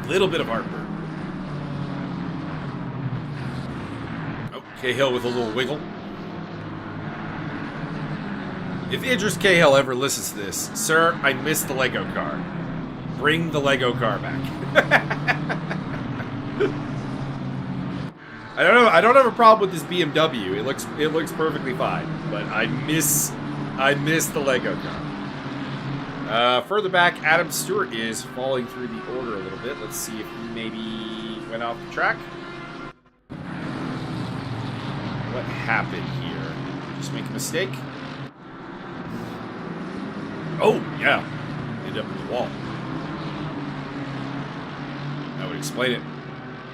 Little bit of heartburn. Oh, Cahill with a little wiggle. If Idris Cahill ever listens to this, sir, I missed the Lego car. Bring the Lego car back. I don't have a problem with this BMW. It looks perfectly fine, but I miss the Lego car. Further back, Adam Stewart is falling through the order a little bit. Let's see if he maybe went off the track. What happened here? Just make a mistake? Oh, yeah. Ended up in the wall. That would explain it.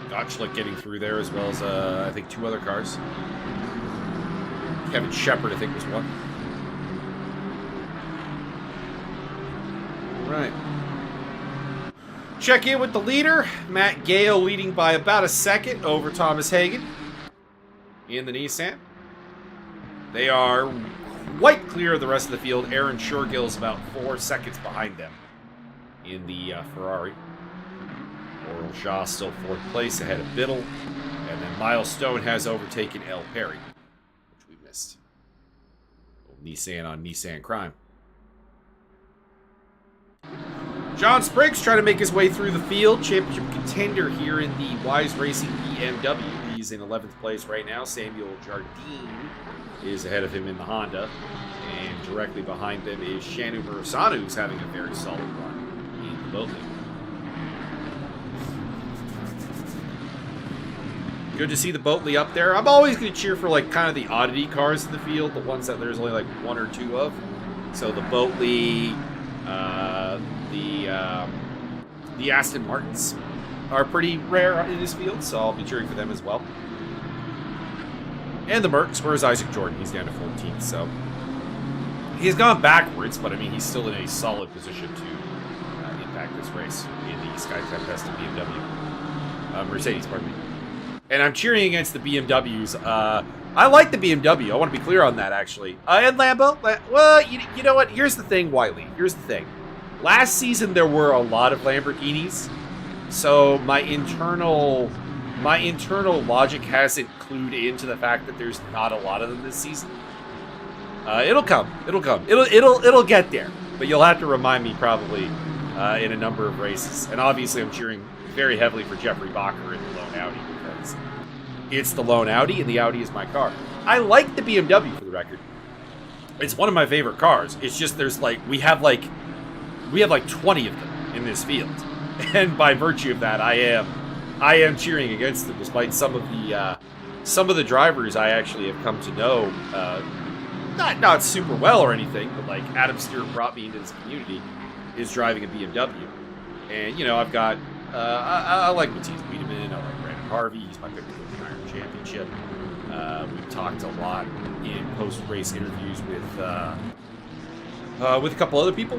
Gottschalk getting through there, as well as, I think, 2 other cars. Kevin Shepard, I think, was one. All right. Check in with the leader. Matt Gale leading by about a second over Thomas Hagen in the Nissan. They are quite clear of the rest of the field. Aaron Shurgill's about 4 seconds behind them in the Ferrari. Oral Shaw still 4th place ahead of Biddle. And then Miles Stone has overtaken El Perry, which we missed. Old Nissan on Nissan crime. John Spriggs trying to make his way through the field. Championship contender here in the Wise Racing BMW. He's in 11th place right now. Samuel Jardine is ahead of him in the Honda. And directly behind them is Shanu Murasanu, who's having a very solid run in the boat league. Good to see the Boatley up there. I'm always going to cheer for like kind of the oddity cars in the field, the ones that there's only like 1 or 2 of. So the Boatley, the Aston Martins are pretty rare in this field, so I'll be cheering for them as well. And the Mercs, where's Isaac Jordan? He's down to 14th, so he's gone backwards, but I mean he's still in a solid position to impact this race in the Sky Tempest and BMW, Mercedes, pardon me. And I'm cheering against the BMWs. I like the BMW. I want to be clear on that, actually. And Lambo. Well, you know what? Here's the thing, Wiley. Here's the thing. Last season, there were a lot of Lamborghinis. So my internal logic hasn't clued into the fact that there's not a lot of them this season. It'll come. It'll come. It'll get there. But you'll have to remind me probably in a number of races. And obviously, I'm cheering very heavily for Jeffrey Bacher in the lone Audi. It's the lone Audi, and the Audi is my car. I like the BMW, for the record. It's one of my favorite cars. It's just there's like we have like 20 of them in this field, and by virtue of that, I am cheering against them, despite some of the drivers I actually have come to know, not super well or anything, but like Adam Stewart brought me into this community, is driving a BMW, and you know I've got I like Matthias Wiedemann, I like Brandon Harvey. He's my pick to win the Iron Championship. We've talked a lot in post-race interviews with a couple other people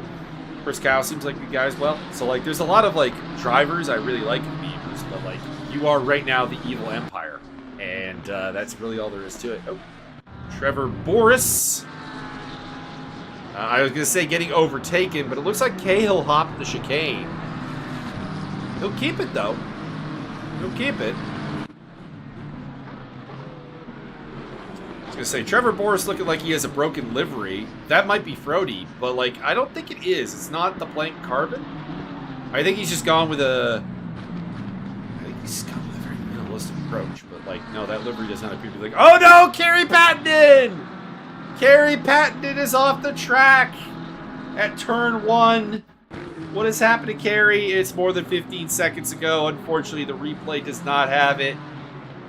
Chris Cow seems like a good guy as well. So, like, there's a lot of, like, drivers I really like in Beavers, but, like, you are right now the evil empire. And that's really all there is to it. Oh, Trevor Boris. I was going to say getting overtaken, but it looks like Cahill hopped the chicane. He'll keep it, though. He'll keep it. I was going to say, Trevor Boris looking like he has a broken livery. That might be Frody, but, like, I don't think it is. It's not the blank carbon. I think he's just gone with a... I think he's gone with a very minimalistic approach, but, like, no, that livery does not appear to be like, oh, no, Kerry Pattenden! Kerry Pattenden is off the track at turn 1. What has happened to Kerry? It's more than 15 seconds ago. Unfortunately, the replay does not have it.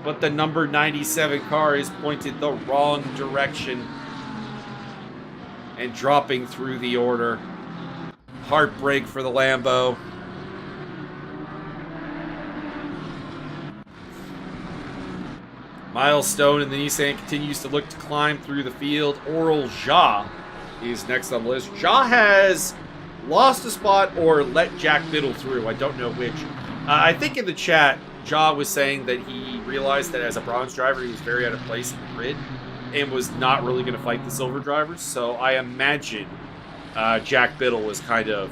But the number 97 car is pointed the wrong direction and dropping through the order. Heartbreak for the Lambo. Milestone in the Nissan continues to look to climb through the field. Oral Ja is next on the list. Ja has lost a spot or let Jack Biddle through. I don't know which. I think in the chat, Ja was saying that he realized that as a bronze driver, he was very out of place in the grid and was not really going to fight the silver drivers. So I imagine Jack Biddle was kind of,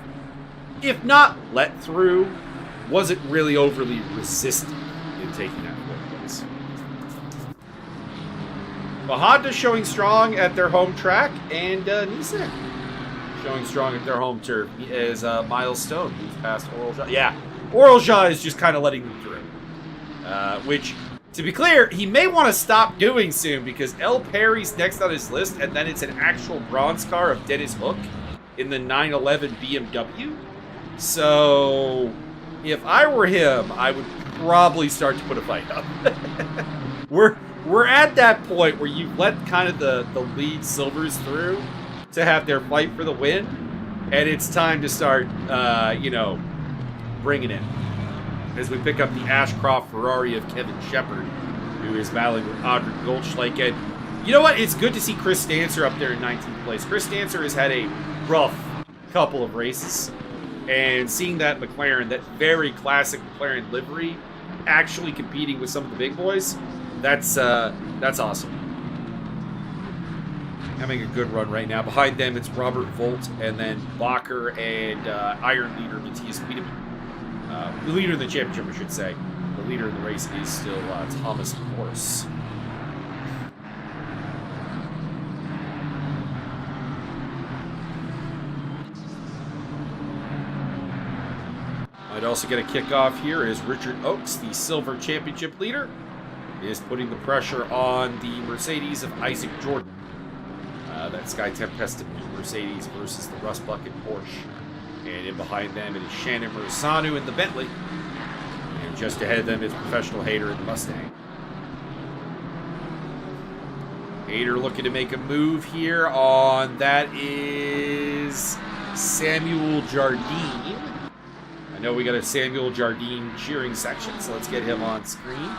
if not let through, wasn't really overly resistant in taking that fourth place. But Honda showing strong at their home track, and Nissan showing strong at their home turf as Milestone moves past Oral Ja. Yeah, Oral Ja is just kind of letting them through. Which, to be clear, he may want to stop doing soon because El Perry's next on his list, and then it's an actual bronze car of Dennis Hook in the 911 BMW. So, if I were him, I would probably start to put a fight up. We're at that point where you've let kind of the lead silvers through to have their fight for the win, and it's time to start, bringing it. As we pick up the Ashcroft Ferrari of Kevin Shepard, who is battling with Audrey Goldschlager. And you know what? It's good to see Chris Stancer up there in 19th place. Chris Stancer has had a rough couple of races, and seeing that McLaren, that very classic McLaren livery, actually competing with some of the big boys, that's awesome. Having a good run right now. Behind them, it's Robert Volt, and then Bacher and Iron Leader Matthias Wiedemann. The leader of the championship, I should say. The leader of the race is still Thomas Morris. I'd also get a kickoff here as Richard Oakes, the silver championship leader, is putting the pressure on the Mercedes of Isaac Jordan. That Sky Tempest Mercedes versus the Rust Bucket Porsche. And in behind them, it is Shannon Mursanu in the Bentley. And just ahead of them is Professional Hater in the Mustang. Hater looking to make a move here on, that is Samuel Jardine. I know we got a Samuel Jardine cheering section, so let's get him on screen.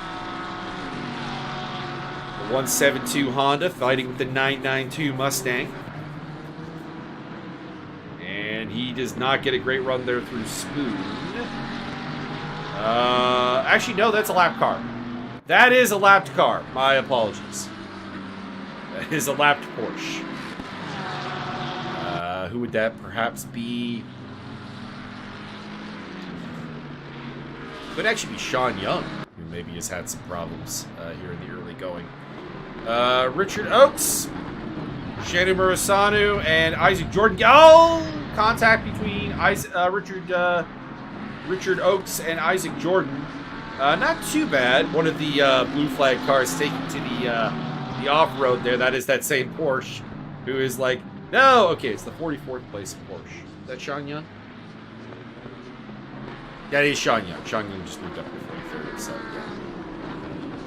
The 172 Honda fighting with the 992 Mustang. And he does not get a great run there through Spoon. Actually, no, that's a lap car. That is a lapped car. My apologies. That is a lapped Porsche. Who would that perhaps be? Could actually be Sean Young, who maybe has had some problems here in the early going. Richard Oakes, Shannon Mursanu, and Isaac Jordan. Oh! Contact between Richard Oakes and Isaac Jordan. Not too bad. One of the blue flag cars taking to the off-road there. That is that same Porsche who is like, no, okay, it's the 44th place Porsche. Is that Sean Young? Yeah, it is Sean Young. Sean Young just moved up to 43rd, so yeah.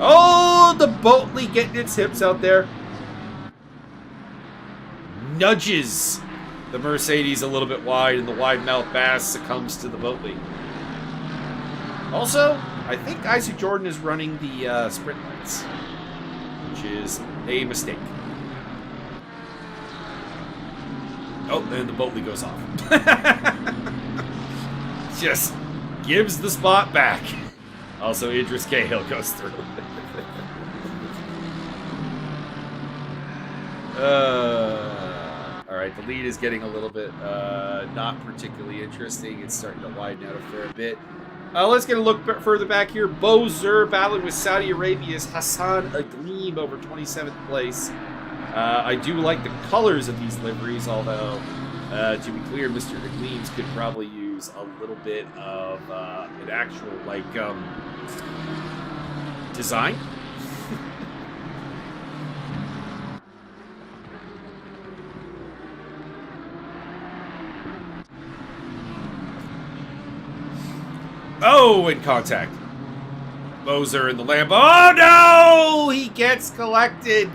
Oh, the Boatley getting its hips out there. Nudges the Mercedes a little bit wide, and the wide mouth Bass succumbs to the Boatley. Also, I think Isaac Jordan is running the sprint lights, which is a mistake. Oh, and the Boatley goes off. just gives the spot back. Also, Idris Cahill goes through. All right, the lead is getting a little bit not particularly interesting. It's starting to widen out a fair bit. Let's get a look further back here. Bowser battling with Saudi Arabia's Hassan Agleem over 27th place. I do like the colors of these liveries, although, to be clear, Mr. Agleem's could probably use a little bit of an actual, like, design. Oh, in contact. Bowser in the Lambo. Oh, no! He gets collected.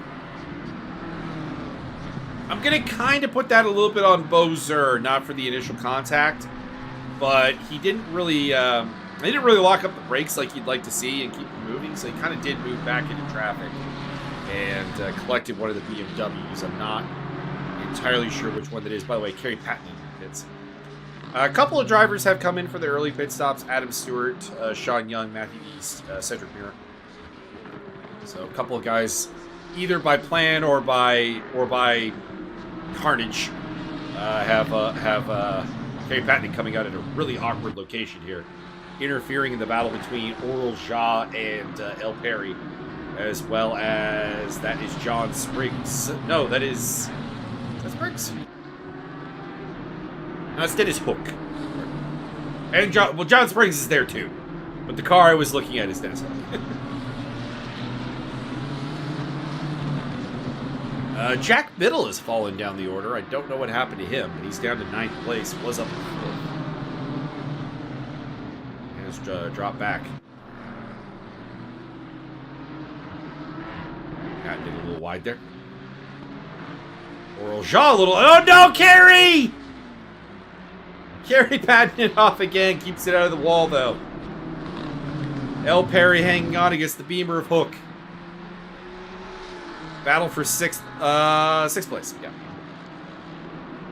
I'm going to kind of put that a little bit on Bowser, not for the initial contact, but he didn't really lock up the brakes like you'd like to see and keep them moving, so he kind of did move back into traffic and collected one of the BMWs. I'm not entirely sure which one that is. By the way, Kerry Patton hits. A couple of drivers have come in for their early pit stops. Adam Stewart, Sean Young, Matthew East, Cedric Muir. So a couple of guys, either by plan or by carnage, have Kerry Patton coming out at a really awkward location here, interfering in the battle between Oral Ja and El Perry, as well as that is John Spriggs. No, is that Spriggs? No, it's Dennis Hook. And John Springs is there too. But the car I was looking at is Dennis Hook. Jack Biddle has fallen down the order. I don't know what happened to him, but he's down to 9th place. Was up before. And has dropped back. Got a little wide there. Oral Ja a little. Oh no, Kerry! Kerry patting it off again. Keeps it out of the wall, though. El Perry hanging on against the Beamer of Hook. Battle for sixth place. Yeah.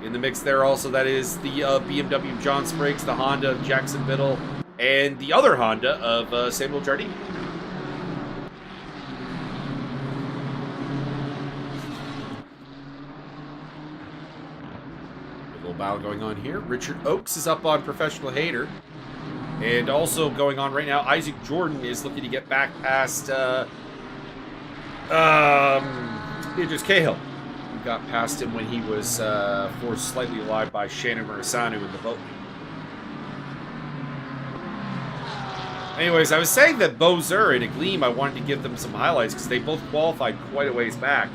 In the mix there also, that is the BMW of John Spriggs, the Honda of Jackson Biddle, and the other Honda of Samuel Jardine. Battle going on here. Richard Oakes is up on Professional Hater. And also going on right now, Isaac Jordan is looking to get back past Idris Cahill. We got past him when he was forced slightly alive by Shannon Murasanu in the boat. Anyways, I was saying that Bowser and Agleem, I wanted to give them some highlights because they both qualified quite a ways back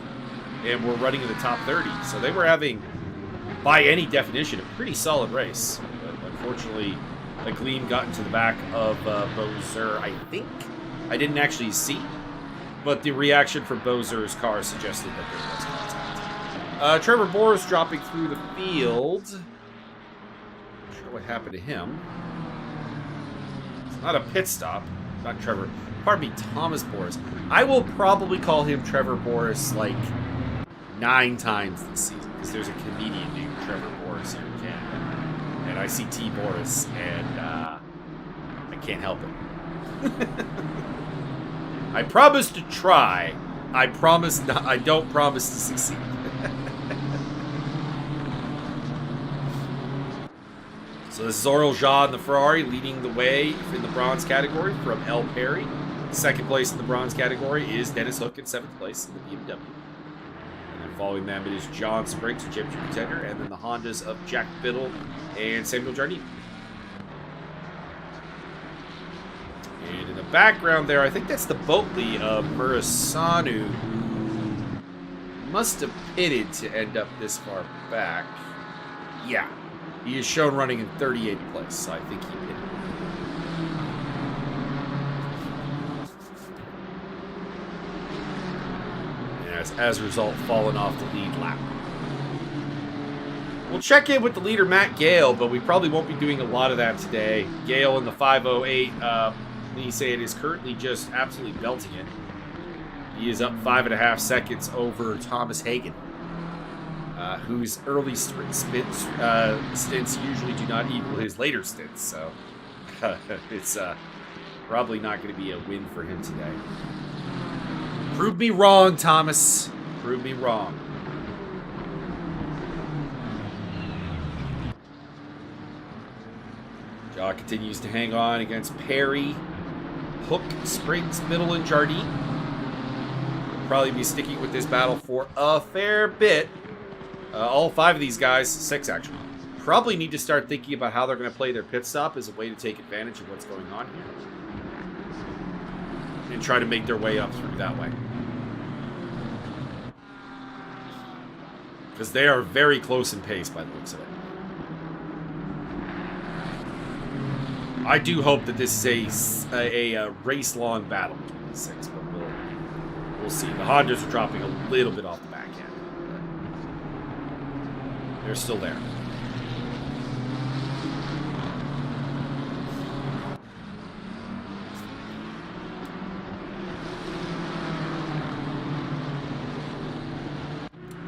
and were running in the top 30. So they were having, by any definition, a pretty solid race. But unfortunately, Agleem got into the back of Bowser, I think. I didn't actually see, but the reaction from Bowser's car suggested that there was contact. Trevor Boris dropping through the field. Not sure what happened to him. It's not a pit stop. Not Trevor. Pardon me, Thomas Boris. I will probably call him Trevor Boris like 9 times this season, because there's a comedian named Trevor Boris here in Canada. And I see T. Boris, and I can't help it. I promise to try. I promise not, I don't promise to succeed. So this is Oral Ja in the Ferrari leading the way in the bronze category from El Perry. Second place in the bronze category is Dennis Hook in 7th place in the BMW. And then following them it is John Spriggs, a championship contender, and then the Hondas of Jack Biddle and Samuel Jardine. And in the background there, I think that's the Boatley of Murasanu, who must have pitted to end up this far back. Yeah, he is shown running in 38th place, so I think he pitted. And as a result, fallen off the lead lap. We'll check in with the leader, Matt Gale, but we probably won't be doing a lot of that today. Gale in the 508. Nissan is currently just absolutely belting it. He is up 5.5 seconds over Thomas Hagen. whose early stints usually do not equal his later stints. So it's probably not going to be a win for him today. Prove me wrong, Thomas. Prove me wrong. Jaw continues to hang on against Perry, Hook, Spriggs, Middle, and Jardine. We'll probably be sticking with this battle for a fair bit. All 5 of these guys, 6 actually, probably need to start thinking about how they're going to play their pit stop as a way to take advantage of what's going on here. And try to make their way up through that way. Because they are very close in pace by the looks of it. I do hope that this is a race-long battle between the 6, but we'll see. The Hondas are dropping a little bit off the back end. They're still there.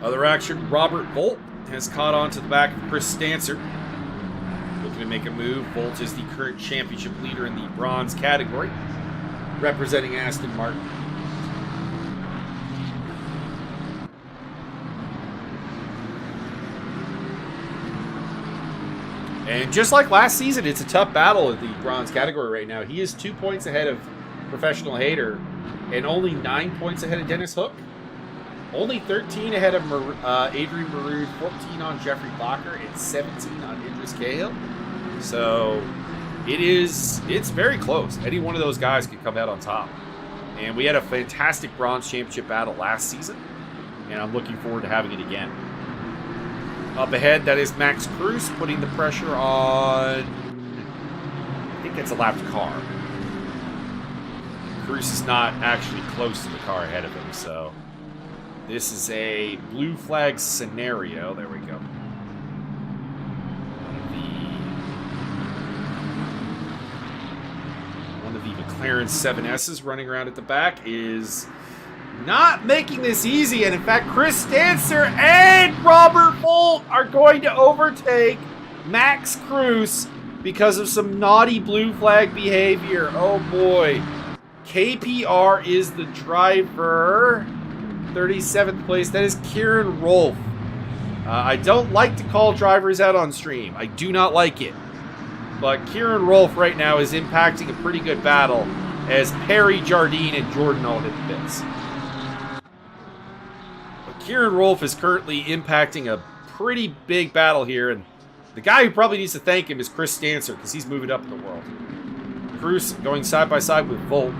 Other action, Robert Volt has caught on to the back of Chris Stancer. Looking to make a move. Volt is the current championship leader in the bronze category, representing Aston Martin. And just like last season, it's a tough battle in the bronze category right now. He is 2 points ahead of Professional Hater and only 9 points ahead of Dennis Hook. Only 13 ahead of Adrian Maroon, 14 on Jeffrey Blocker, and 17 on Idris Cahill. So it's very close. Any one of those guys could come out on top. And we had a fantastic bronze championship battle last season, and I'm looking forward to having it again. Up ahead, that is Max Cruz putting the pressure on, I think it's a lapped car. Cruz is not actually close to the car ahead of him, so this is a blue flag scenario. There we go. One of the McLaren 7S's running around at the back is not making this easy. And in fact, Chris Stancer and Robert Volt are going to overtake Max Cruz because of some naughty blue flag behavior. Oh boy. KPR is the driver. 37th place. That is Kieran Rolfe. I don't like to call drivers out on stream. I do not like it. But Kieran Rolfe right now is impacting a pretty good battle as Perry, Jardine, and Jordan all hit the pits. But Kieran Rolfe is currently impacting a pretty big battle here, and the guy who probably needs to thank him is Chris Stancer because he's moving up in the world. Cruz going side by side with Volt.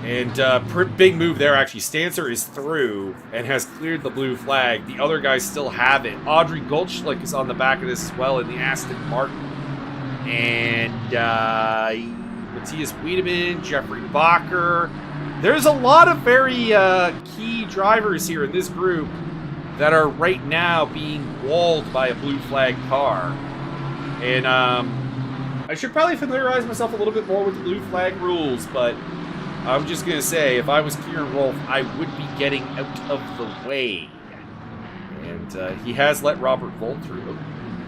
And big move there, actually. Stancer is through and has cleared the blue flag. The other guys still have it. Audrey Goldschlick is on the back of this as well in the Aston Martin. And Matthias Wiedemann, Jeffrey Bacher. There's a lot of very key drivers here in this group that are right now being walled by a blue flag car. And I should probably familiarize myself a little bit more with the blue flag rules, but I'm just going to say, if I was Kieran Rolfe, I would be getting out of the way. And he has let Robert Volt through. Oh,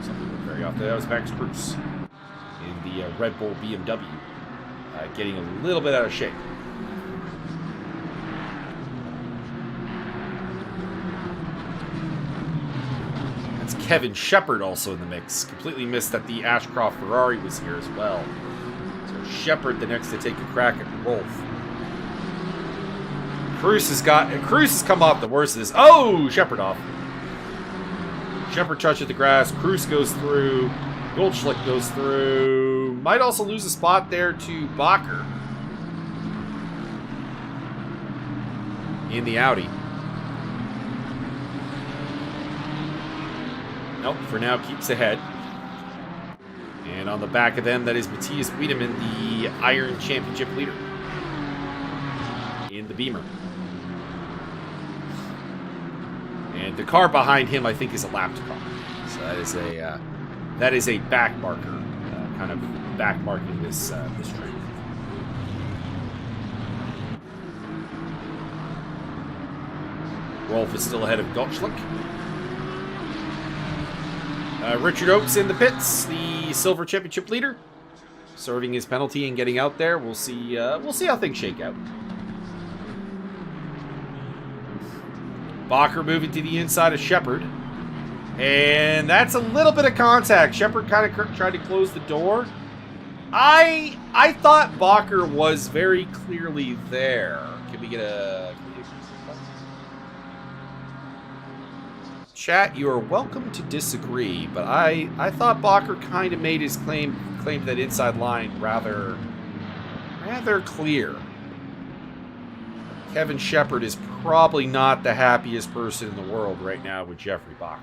something very off there. That was Max Cruz in the Red Bull BMW, getting a little bit out of shape. That's Kevin Shepard also in the mix. Completely missed that the Ashcroft Ferrari was here as well. So Shepard the next to take a crack at Rolfe. Cruz has come off the worst of this. Oh, Shepard off. Shepard touches the grass. Cruz goes through. Goldschlick goes through. Might also lose a spot there to Bacher in the Audi. Nope, for now keeps ahead. And on the back of them, that is Matthias Wiedemann, the Iron Championship leader in the Beamer. And the car behind him, I think, is a lapped car. So that is a back marker, kind of back marking this train. Wolf is still ahead of Gottschalk. Richard Oakes in the pits, the Silver Championship leader, serving his penalty and getting out there. We'll see how things shake out. Bacher moving to the inside of Shepard. And that's a little bit of contact. Shepard kind of tried to close the door. I thought Bacher was very clearly there. Can we get a... Chat, you are welcome to disagree, but I thought Bacher kind of made his claim to that inside line rather clear. Kevin Shepard is probably not the happiest person in the world right now with Jeffrey Bacher.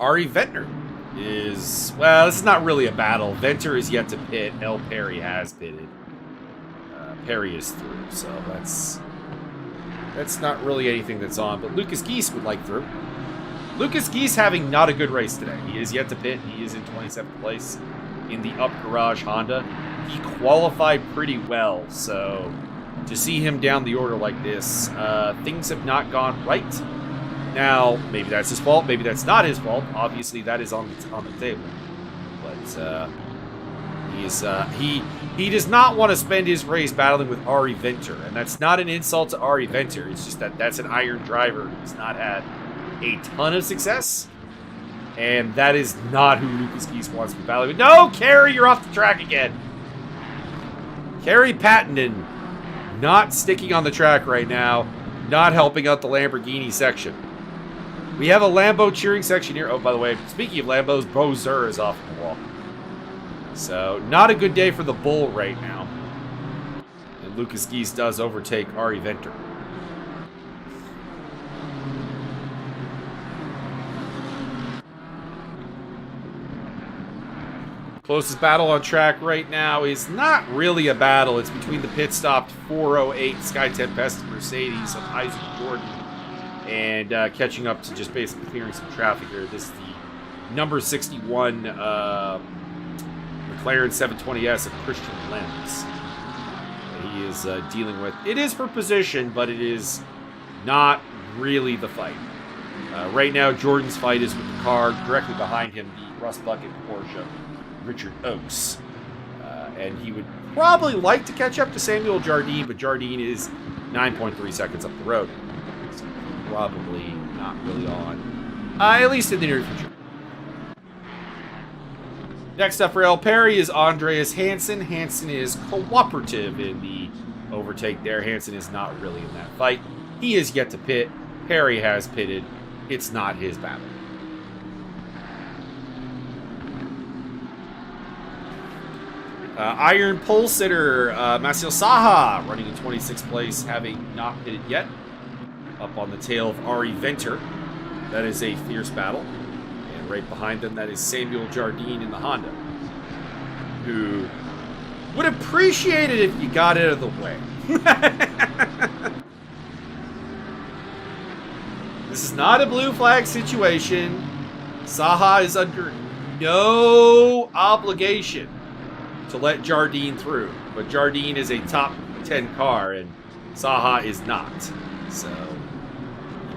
Ari Ventnor is... Well, this is not really a battle. Venter is yet to pit. L. Perry has pitted. Perry is through, so that's not really anything that's on. But Lucas Geese would like through. Lucas Geese having not a good race today. He is yet to pit. He is in 27th place in the Up Garage Honda. He qualified pretty well, so to see him down the order like this, things have not gone right. Now, maybe that's his fault. Maybe that's not his fault. Obviously, that is on the table. But he does not want to spend his race battling with Ari Venter, and that's not an insult to Ari Venter. It's just that's an iron driver who's not had a ton of success, and that is not who Lucas Geese wants to be battling with. No, Kerry, you're off the track again. Kerry Pattenden not sticking on the track right now, not helping out the Lamborghini section. We have a Lambo cheering section here. Oh, by the way, speaking of Lambos, Bowser is off the wall. So, not a good day for the Bull right now. And Lucas Geese does overtake Ari Venter. Closest battle on track right now is not really a battle. It's between the pit stopped 408 Sky Tempest Mercedes of Isaac Jordan and catching up to just basically clearing some traffic here. This is the number 61 McLaren 720S of Christian Lenz. He is dealing with. It is for position, but it is not really the fight. Right now, Jordan's fight is with the car directly behind him, the Rust Bucket Porsche, Richard Oakes. And he would probably like to catch up to Samuel Jardine, but Jardine is 9.3 seconds up the road. So probably not really on, at least in the near future. Next up for El Perry is Andreas Hansen. Hansen is cooperative in the overtake there. Hansen is not really in that fight. He is yet to pit. Perry has pitted. It's not his battle. Iron pole sitter Masil Saha running in 26th place, having not pitted yet. Up on the tail of Ari Venter. That is a fierce battle. And right behind them, that is Samuel Jardine in the Honda, who would appreciate it if you got out of the way. This is not a blue flag situation. Saha is under no obligation to let Jardine through. But Jardine is a top 10 car, and Saha is not. So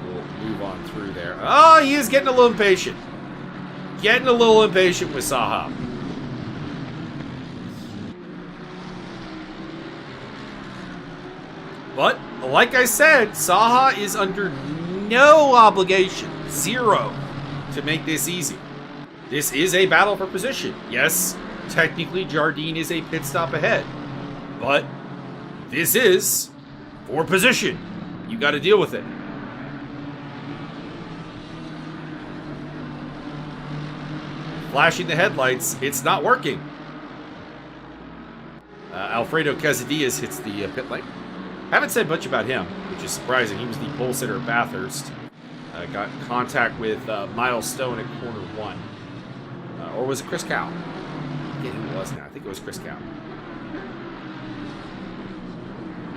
we'll move on through there. Oh, he is getting a little impatient. Getting a little impatient with Saha. But, like I said, Saha is under no obligation, zero, to make this easy. This is a battle for position. Yes, technically Jardine is a pit stop ahead, but this is for position. You got to deal with it. Flashing the headlights, it's not working. Alfredo Quesadillas hits the pit lane. Haven't said much about him, which is surprising. He was the pole sitter at Bathurst. Got contact with Miles Stone at corner 1. Or was it Chris Cow? I forget who it was now. I think it was Chris Cow.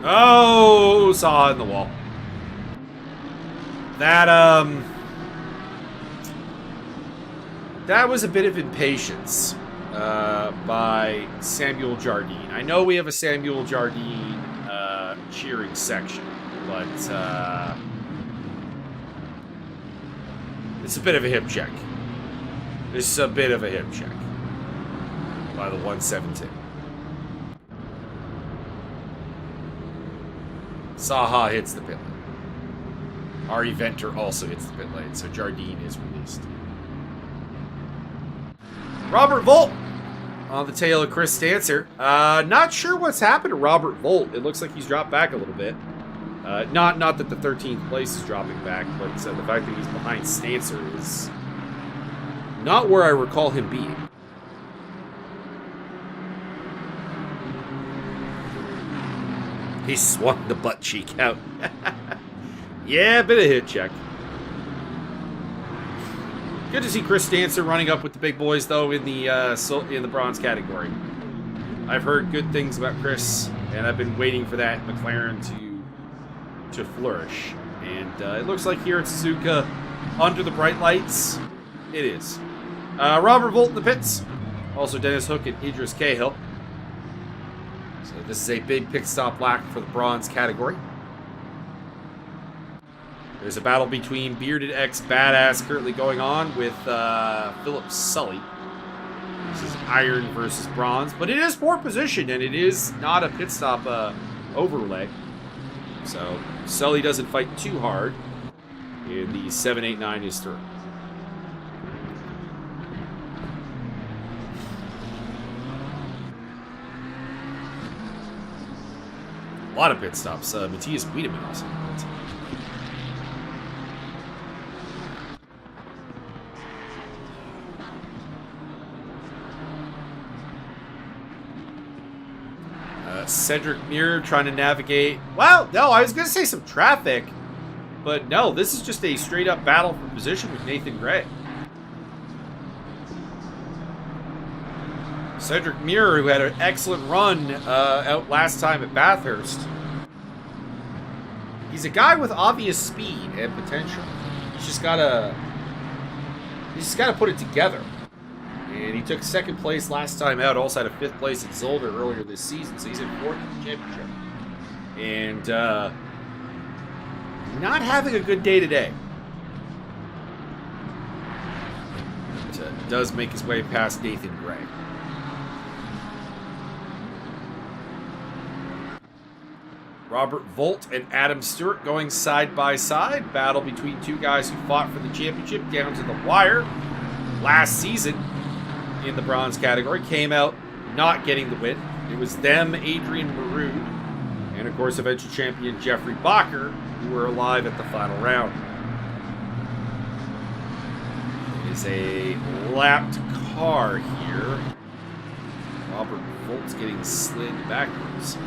Oh, saw it in the wall. That was a bit of impatience. by Samuel Jardine. I know we have a Samuel Jardine cheering section, but it's a bit of a hip check. This is a bit of a hip check by the 117. Saha hits the pit lane. Our eventer also hits the pit lane, so Jardine is released. Robert Volt on the tail of Chris Stancer. Not sure what's happened to Robert Volt. It looks like he's dropped back a little bit. Not that the 13th place is dropping back, but the fact that he's behind Stancer is not where I recall him being. He swung the butt cheek out. Yeah, a bit of hit check. Good to see Chris Stancer running up with the big boys, though, in the bronze category. I've heard good things about Chris, and I've been waiting for that McLaren to flourish. And it looks like here at Suzuka, under the bright lights, it is. Robert Volt in the pits. Also Dennis Hook and Idris Cahill. So this is a big pit stop lap for the bronze category. There's a battle between Bearded X Badass currently going on with Philip Sully. This is iron versus bronze, but it is fourth position, and it is not a pit stop overlay. So Sully doesn't fight too hard, and the 789 is through. A lot of pit stops. Matthias Wiedemann also. Cedric Muir trying to navigate. Well, no, I was going to say some traffic, but no, this is just a straight up battle for position with Nathan Gray. Cedric Muir, who had an excellent run out last time at Bathurst. He's a guy with obvious speed and potential. He's just gotta put it together. And he took second place last time out. Also had a fifth place at Zolder earlier this season, so he's in fourth in the championship. And not having a good day today. But, does make his way past Nathan Gray. Robert Volt and Adam Stewart going side by side. Battle between two guys who fought for the championship down to the wire last season in the bronze category. Came out not getting the win. It was them, Adrian Maroon, and of course eventual champion Jeffrey Bacher, who were alive at the final round. It is a lapped car here. Robert Volt's getting slid backwards.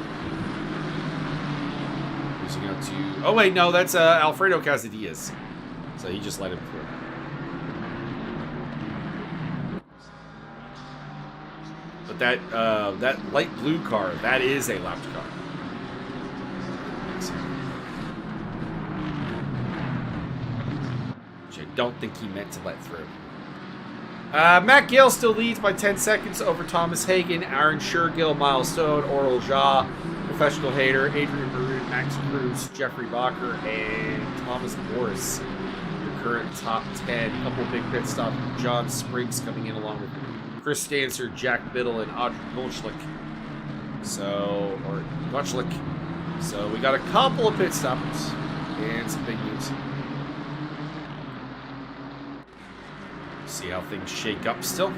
Losing out to... Oh wait, no, that's Alfredo Casadillas. So he just let him through. But that light blue car, that is a lapped car. Which I don't think he meant to let through. Matt Gale still leads by 10 seconds over Thomas Hagen, Aaron Shergill, Miles Stone, Oral Jha, Professional Hater, Adrian Maroon, Max Cruz, Jeffrey Bacher, and Thomas Morris. Your current top 10. A couple of big pit stops. John Spriggs coming in along with Chris Stancer, Jack Biddle, and Audrey Gottschlick. So we got a couple of pit stops and some big news. See how things shake up still.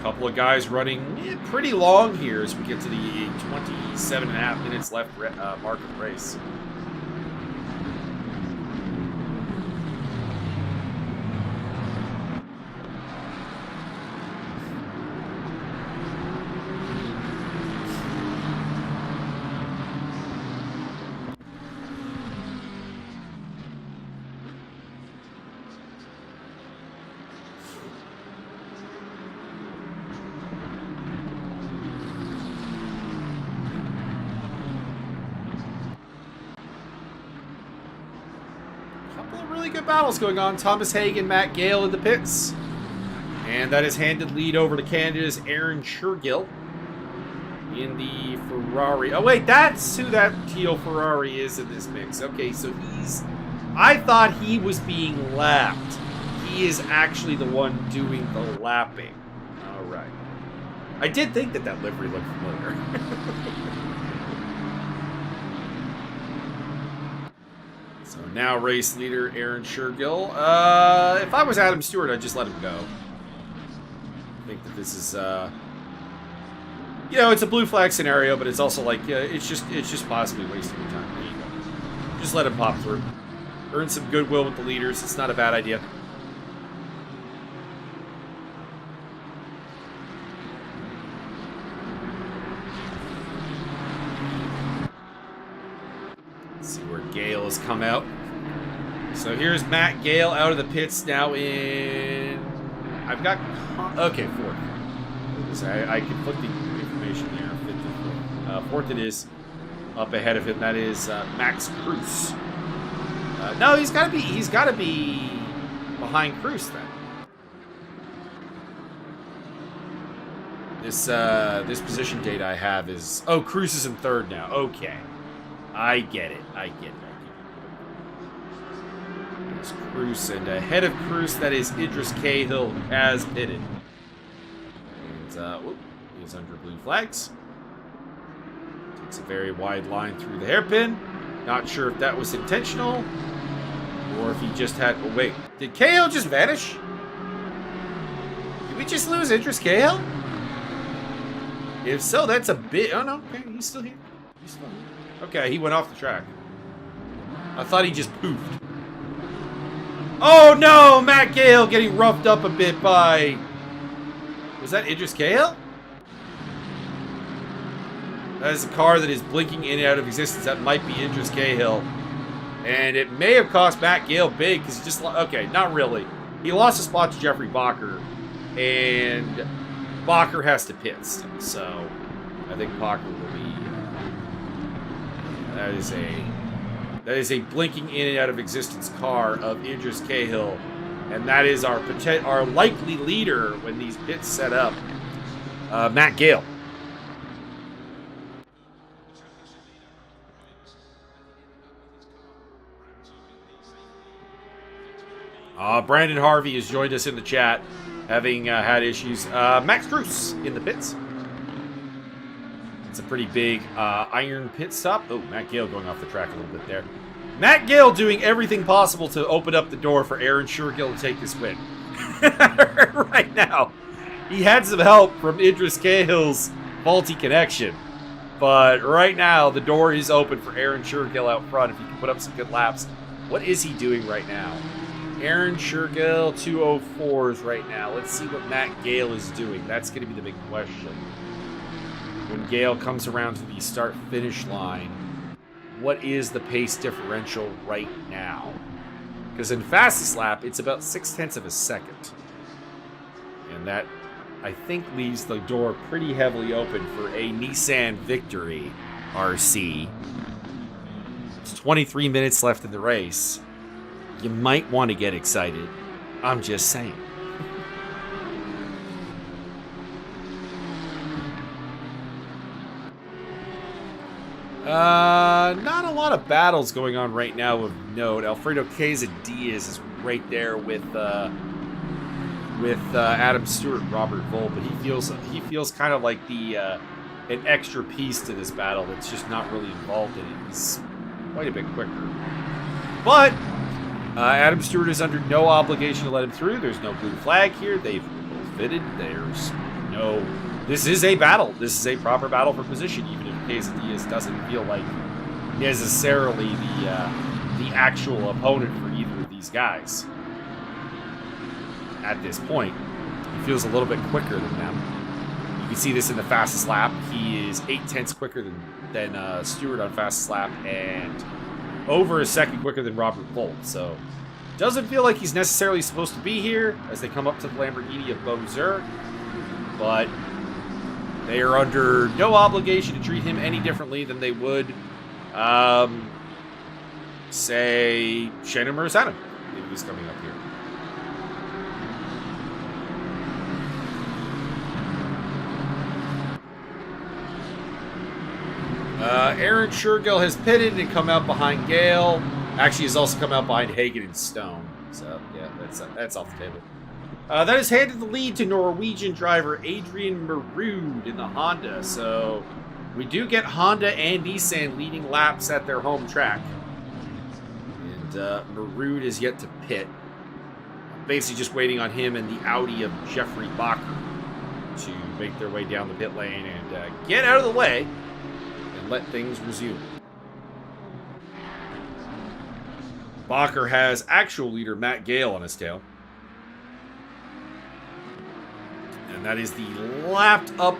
Couple of guys running pretty long here as we get to the 27.5 minutes left mark of the race. really good battles going on. Thomas Hagen, Matt Gale in the pits. And that is handed lead over to Canada's Aaron Shergill in the Ferrari. Oh, wait, that's who that teal Ferrari is in this mix. Okay, so I thought he was being lapped. He is actually the one doing the lapping. All right. I did think that livery looked familiar. So now race leader Aaron Shergill. If I was Adam Stewart, I'd just let him go. I think that this is, you know, it's a blue flag scenario, but it's also like, it's just possibly wasting your time. There you go. Just let him pop through. Earn some goodwill with the leaders. It's not a bad idea. Let's see where Gale has come out. So here's Matt Gale out of the pits now in... I've got... Okay, fourth. I conflicting information here. Fourth it is. Up ahead of him, that is Max Cruz. No, he's got to be behind Cruz then. This position data I have is... Oh, Cruz is in third now. Okay. I get it. It's Cruz, and ahead of Cruz, that is Idris Cahill, who has pitted. And, he's under blue flags. Takes a very wide line through the hairpin. Not sure if that was intentional, or if he just had... Oh, wait. Did Cahill just vanish? Did we just lose Idris Cahill? If so, that's a bit... Oh, no. Okay, he's still here. Okay, he went off the track. I thought he just poofed. Oh, no! Matt Gale getting roughed up a bit by... Was that Idris Cahill? That is a car that is blinking in and out of existence. That might be Idris Cahill. And it may have cost Matt Gale big, because he just... Okay, not really. He lost a spot to Jeffrey Bacher, and Bacher has to pit still. So, I think Bacher will be... That is a blinking in and out of existence car of Idris Cahill, and that is our likely leader when these pits set up, Matt Gale. Brandon Harvey has joined us in the chat, having had issues. Max Cruz in the pits. It's a pretty big iron pit stop. Oh, Matt Gale going off the track a little bit there. Matt Gale doing everything possible to open up the door for Aaron Shergill to take this win. Right now. He had some help from Idris Cahill's faulty connection. But right now, the door is open for Aaron Shergill out front if he can put up some good laps. What is he doing right now? Aaron Shergill, 2:04s right now. Let's see what Matt Gale is doing. That's going to be the big question. When Gale comes around to the start-finish line, what is the pace differential right now? Because in fastest lap, it's about 0.6 of a second. And that, I think, leaves the door pretty heavily open for a Nissan victory, RC. It's 23 minutes left in the race. You might want to get excited. I'm just saying. Not a lot of battles going on right now of note. Alfredo Quesadillas is right there with Adam Stewart and Robert Vole, but he feels kind of like the an extra piece to this battle that's just not really involved in it. He's quite a bit quicker. But Adam Stewart is under no obligation to let him through. There's no blue flag here. They've both fitted. There's no... This is a battle. This is a proper battle for position, even if Quesadillas doesn't feel like necessarily the actual opponent for either of these guys. At this point, he feels a little bit quicker than them. You can see this in the fastest lap. He is 0.8 quicker than Stewart on fastest lap, and over a second quicker than Robert Vole. So, doesn't feel like he's necessarily supposed to be here as they come up to the Lamborghini of Beauzeur, but they are under no obligation to treat him any differently than they would, say, Shannon Murisano. Maybe he's coming up here. Aaron Shergill has pitted and come out behind Gale. Actually, he's also come out behind Hagen and Stone. So, yeah, that's off the table. That has handed the lead to Norwegian driver Adrian Marud in the Honda. So, we do get Honda and Nissan leading laps at their home track. And Marud is yet to pit. Basically just waiting on him and the Audi of Jeffrey Bacher to make their way down the pit lane and get out of the way and let things resume. Bacher has actual leader Matt Gale on his tail. And that is the lapped up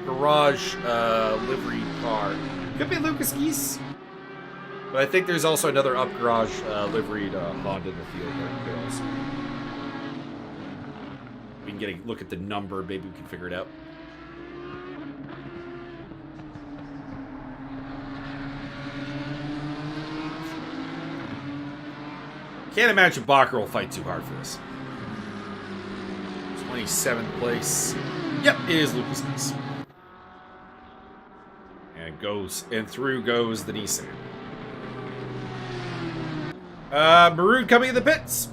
garage livery car. Could be Lucas Geese. But I think there's also another up garage liveried Honda in the field. There also. We can get a look at the number. Maybe we can figure it out. Can't imagine Bacher will fight too hard for this. 27th place. Yep, it is Lucas Geese. And through goes the Nissan. Marud coming in the pits.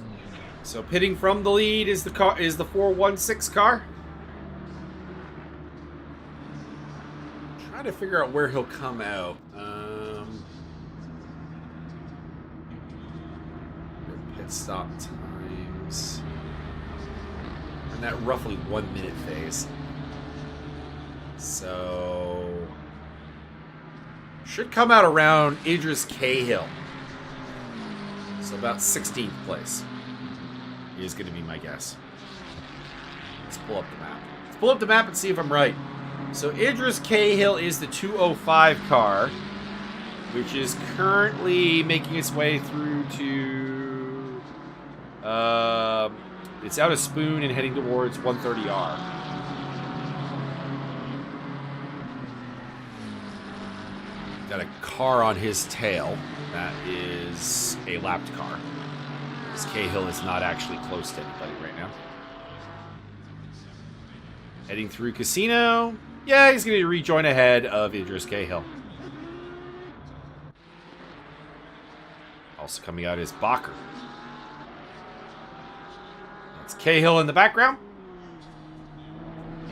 So pitting from the lead is the 416 car. Trying to figure out where he'll come out. Pit stop times. In that roughly 1 minute phase. So should come out around Idris Cahill. So about 16th place is going to be my guess. Let's pull up the map. Let's pull up the map and see if I'm right. So Idris Cahill is the 205 car, which is currently making its way through to... it's out of Spoon and heading towards 130R. Got a car on his tail. That is a lapped car. Because Cahill is not actually close to anybody right now. Heading through Casino. Yeah, he's going to rejoin ahead of Idris Cahill. Also coming out is Bacher. That's Cahill in the background.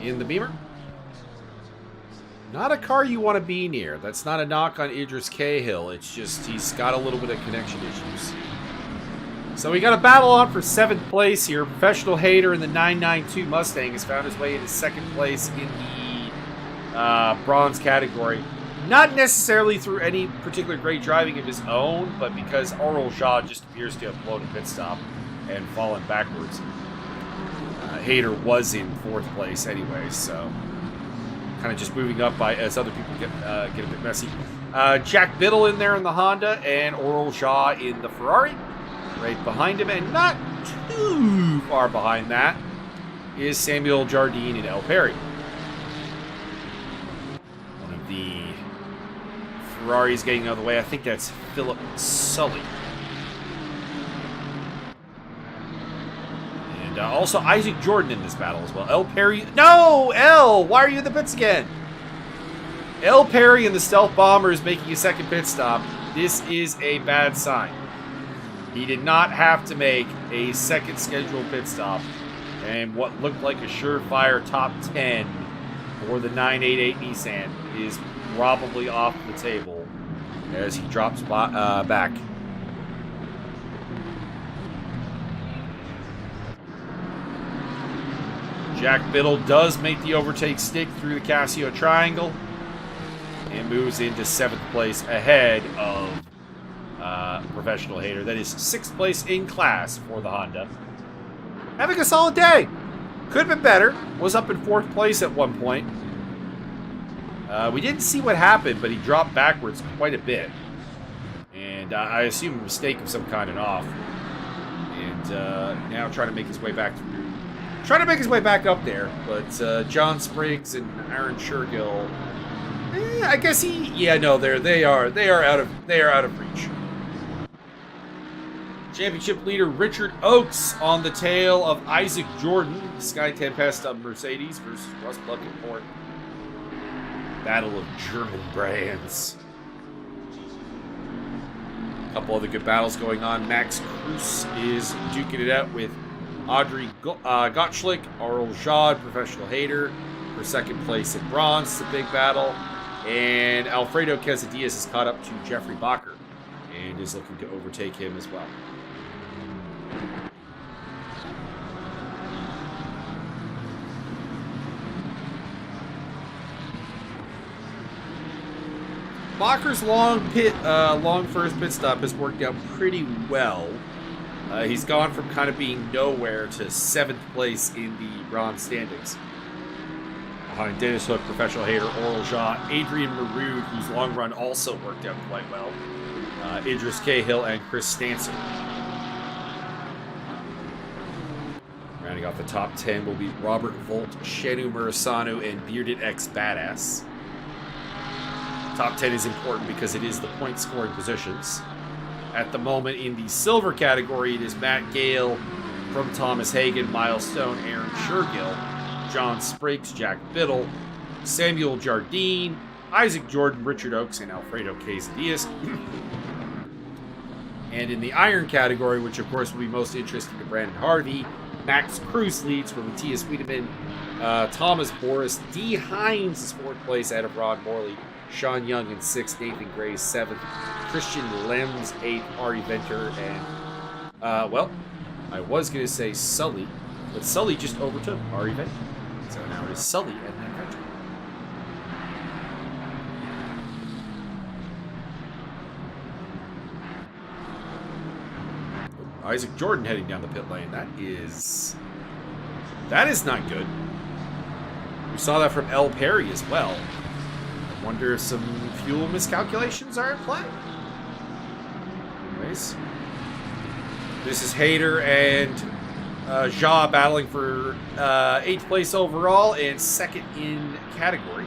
In the Beamer. Not a car you want to be near. That's not a knock on Idris Cahill. It's just he's got a little bit of connection issues. So we got a battle on for 7th place here. Professional Hater in the 992 Mustang has found his way into 2nd place in the bronze category. Not necessarily through any particular great driving of his own, but because Aurel Shaw just appears to have blown a pit stop and fallen backwards. Hater was in 4th place anyway, so kind of just moving up by as other people get a bit messy. Jack Biddle in there in the Honda and Aurel Shaw in the Ferrari. Right behind him, and not too far behind that is Samuel Jardine and El Perry. One of the Ferraris getting out of the way. I think that's Philip Sully. And also Isaac Jordan in this battle as well. El Perry. No! El! Why are you in the pits again? El Perry in the Stealth Bomber is making a 2nd pit stop. This is a bad sign. He did not have to make a 2nd scheduled pit stop. And what looked like a surefire top 10 for the 988 Nissan is probably off the table as he drops back. Jack Biddle does make the overtake stick through the Casio Triangle and moves into 7th place ahead of Professional Hater. That is 6th place in class for the Honda. Having a solid day. Could have been better. Was up in 4th place at one point. We didn't see what happened, but he dropped backwards quite a bit. And I assume a mistake of some kind and off. And now trying to make his way back through. Trying to make his way back up there. But John Spriggs and Aaron Shergill, I guess they are out of reach. Championship leader Richard Oakes on the tail of Isaac Jordan. Sky Tempest of Mercedes versus Russ Buckenhorn. Battle of German brands. A couple other good battles going on. Max Kruse is duking it out with Audrey Gottschalk, Aurel Jade, Professional Hater, for second place in bronze. It's a big battle. And Alfredo Quesadillas is caught up to Jeffrey Bacher and is looking to overtake him as well. Bacher's long first pit stop has worked out pretty well. He's gone from kind of being nowhere to 7th place in the bronze standings. Behind Dennis Hook, Professional Hater, Aurel Jade, Adrian Marood, whose long run also worked out quite well, Idris Cahill, and Chris Stancer. Rounding off the top 10 will be Robert Volt, Shanu Murasanu, and Bearded X Badass. Top 10 is important because it is the point scoring positions. At the moment in the silver category, it is Matt Gale from Thomas Hagen, Miles Stone, Aaron Shergill, John Spriggs, Jack Biddle, Samuel Jardine, Isaac Jordan, Richard Oakes, and Alfredo Quesadillas. And in the iron category, which of course will be most interesting to Brandon Harvey, Max Kruse leads for Matthias Wiedemann, Thomas Boris, D. Hines is 4th place out of Rod Morley, Sean Young in 6th, Nathan Gray 7th, Christian Lems 8th, Ari Venter, and, well, I was going to say Sully, but Sully just overtook Ari Venter. So now it is Sully and then Venter. Isaac Jordan heading down the pit lane. That is not good. We saw that from L. Perry as well. I wonder if some fuel miscalculations are in play. Anyways, this is Hader and Ja battling for 8th place overall and 2nd in category.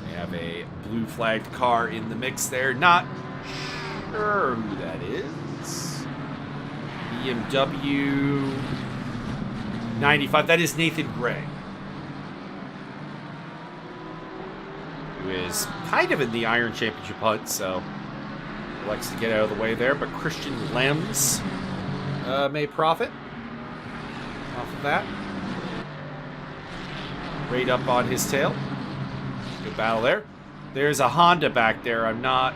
They have a blue flagged car in the mix there. Not sure who that is. BMW 95. That is Nathan Gray, who is kind of in the Iron Championship hunt, so likes to get out of the way there. But Christian Lems may profit off of that. Right up on his tail. Good battle there. There's a Honda back there. I'm not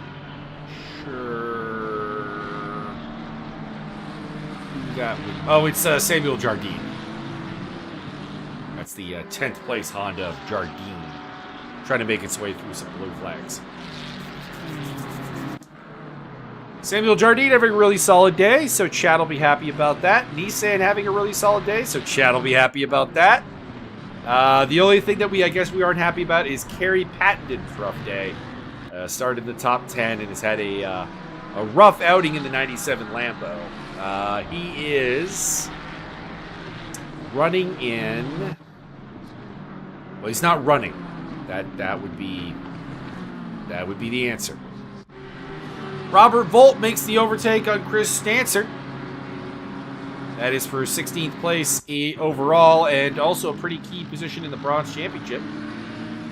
sure who that would... Oh, it's Samuel Jardine. That's the 10th place Honda of Jardine. Trying to make its way through some blue flags. Samuel Jardine having a really solid day, so Chad will be happy about that. Nissan having a really solid day, so Chad will be happy about that. The only thing that I guess we aren't happy about is Kerry Pattenden's rough day. Started in the top 10 and has had a rough outing in the 97 Lambo. He is running in... Well, he's not running. That would be the answer. Robert Volt makes the overtake on Chris Stancer. That is for 16th place overall and also a pretty key position in the Bronze Championship.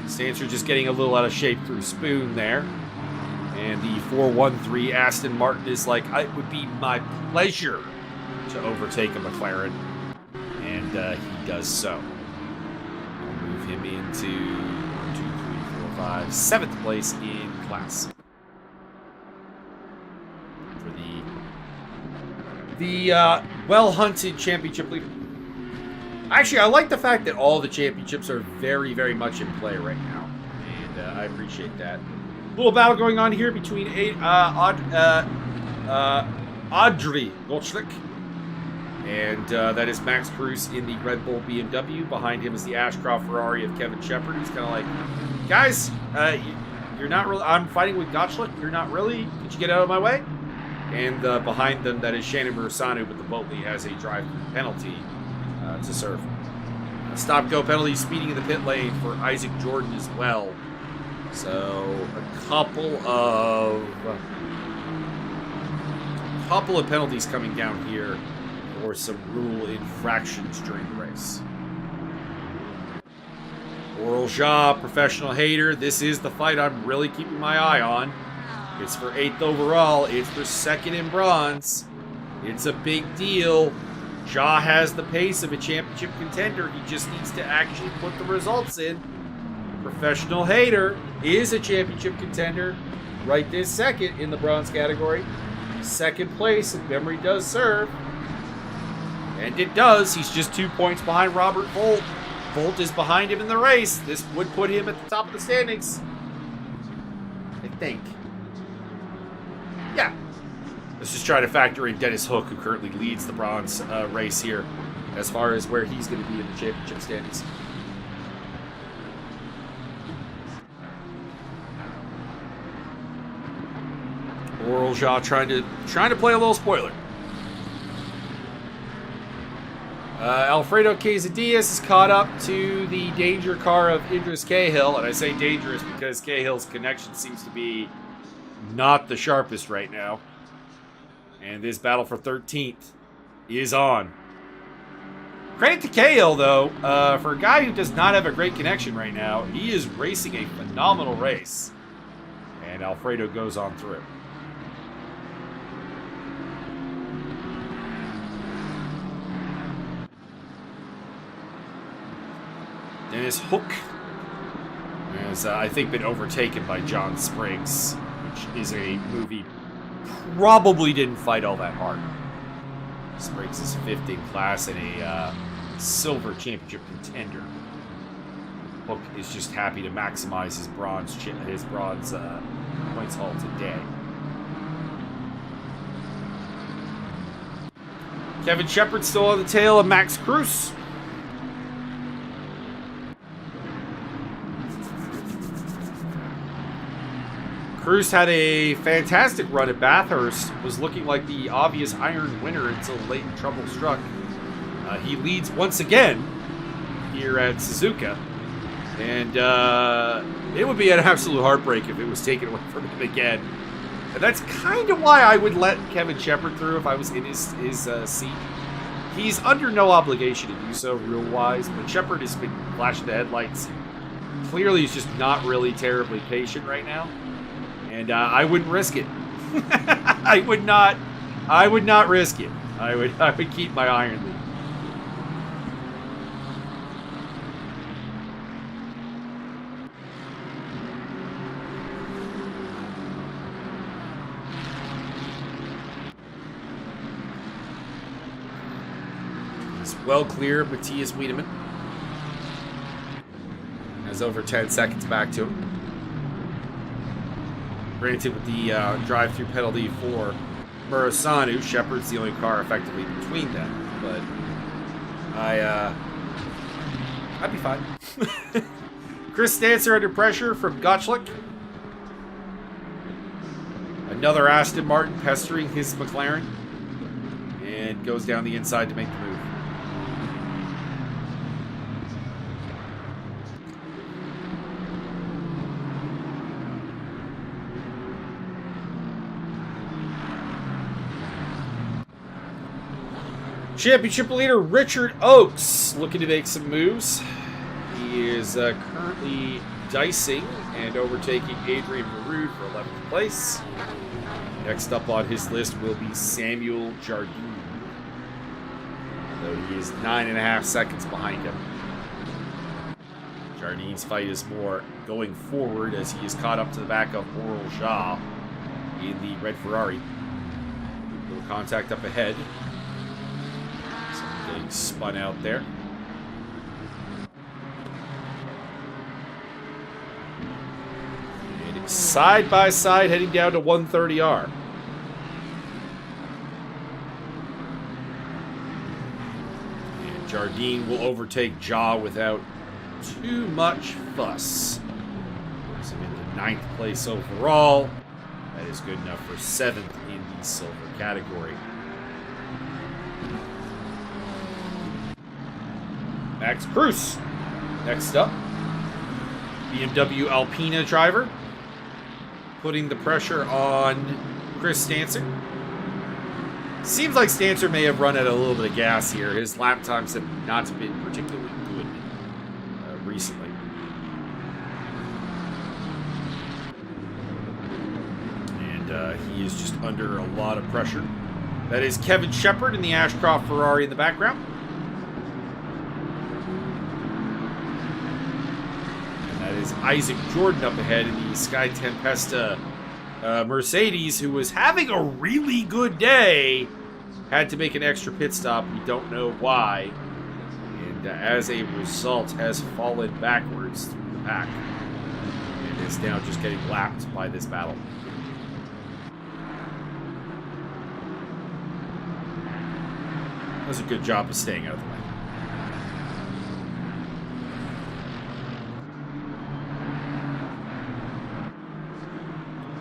Stancer just getting a little out of shape through Spoon there. And the 413 Aston Martin is like, it would be my pleasure to overtake a McLaren. And he does so. I'll move him into 1, 2, 3, 4, 5, 7th place in class. The well-hunted championship leader. Actually, I like the fact that all the championships are very, very much in play right now. And I appreciate that. Little battle going on here between Audrey Gottschalk. And that is Max Kruse in the Red Bull BMW. Behind him is the Ashcroft Ferrari of Kevin Shepard. He's kind of like, guys, you're not really... I'm fighting with Gottschalk. You're not really... Could you get out of my way? And behind them, that is Shannon Murasanu, but the Boatley has a drive-through penalty to serve. A stop-go penalty, speeding in the pit lane for Isaac Jordan as well. So, a couple of couple of penalties coming down here for some rule infractions during the race. Oral Jaw, professional hater. This is the fight I'm really keeping my eye on. It's for 8th overall. It's for 2nd in bronze. It's a big deal. Jaw has the pace of a championship contender. He just needs to actually put the results in. Professional hater is a championship contender right this second in the bronze category. 2nd place, if memory does serve. And it does. He's just 2 points behind Robert Volt. Volt is behind him in the race. This would put him at the top of the standings, I think. Yeah. Let's just try to factor in Dennis Hook, who currently leads the bronze race here, as far as where he's going to be in the championship standings. Oral Jaw trying to play a little spoiler. Alfredo Quesadillas is caught up to the danger car of Idris Cahill, and I say dangerous because Cahill's connection seems to be not the sharpest right now. And this battle for 13th is on. Credit to Cahill, though. For a guy who does not have a great connection right now, he is racing a phenomenal race. And Alfredo goes on through. Dennis Hook has, I think, been overtaken by John Spriggs, which is a movie probably didn't fight all that hard. Spriggs is 5th in class and a silver championship contender. Hook is just happy to maximize his bronze points haul today. Kevin Shepard still on the tail of Max Cruz. Cruz had a fantastic run at Bathurst, was looking like the obvious iron winner until late trouble struck. He leads once again here at Suzuka, and it would be an absolute heartbreak if it was taken away from him again. And that's kind of why I would let Kevin Shepard through if I was in his seat. He's under no obligation to do so, real-wise, but Shepard has been flashing the headlights. Clearly, he's just not really terribly patient right now. And I wouldn't risk it. I would not risk it. I would keep my iron lead. He's well clear of Matthias Wiedemann. Has over 10 seconds back to him. Granted, with the drive-through penalty for Murasanu, Shepard's the only car effectively between them. But I'd be fine. Chris Stancer under pressure from Gottschalk. Another Aston Martin pestering his McLaren. And goes down the inside to make the move. Championship leader Richard Oakes looking to make some moves. He is currently dicing and overtaking Adrian Maroud for 11th place. Next up on his list will be Samuel Jardine, though he is 9.5 seconds behind him. Jardine's fight is more going forward as he is caught up to the back of Oral Jaw in the red Ferrari. Little contact up ahead. Getting spun out there. And it's side by side heading down to 130R. And Jardine will overtake Jaw without too much fuss. Puts him into 9th place overall. That is good enough for 7th in the silver category. Max Cruz. Next up, BMW Alpina driver. Putting the pressure on Chris Stancer. Seems like Stancer may have run out a little bit of gas here. His lap times have not been particularly good recently. And he is just under a lot of pressure. That is Kevin Shepherd in the Ashcroft Ferrari in the background. And that is Isaac Jordan up ahead in the Sky Tempesta Mercedes, who was having a really good day, had to make an extra pit stop. We don't know why. And as a result, has fallen backwards through the pack. And is now just getting lapped by this battle. Does a good job of staying out of the way.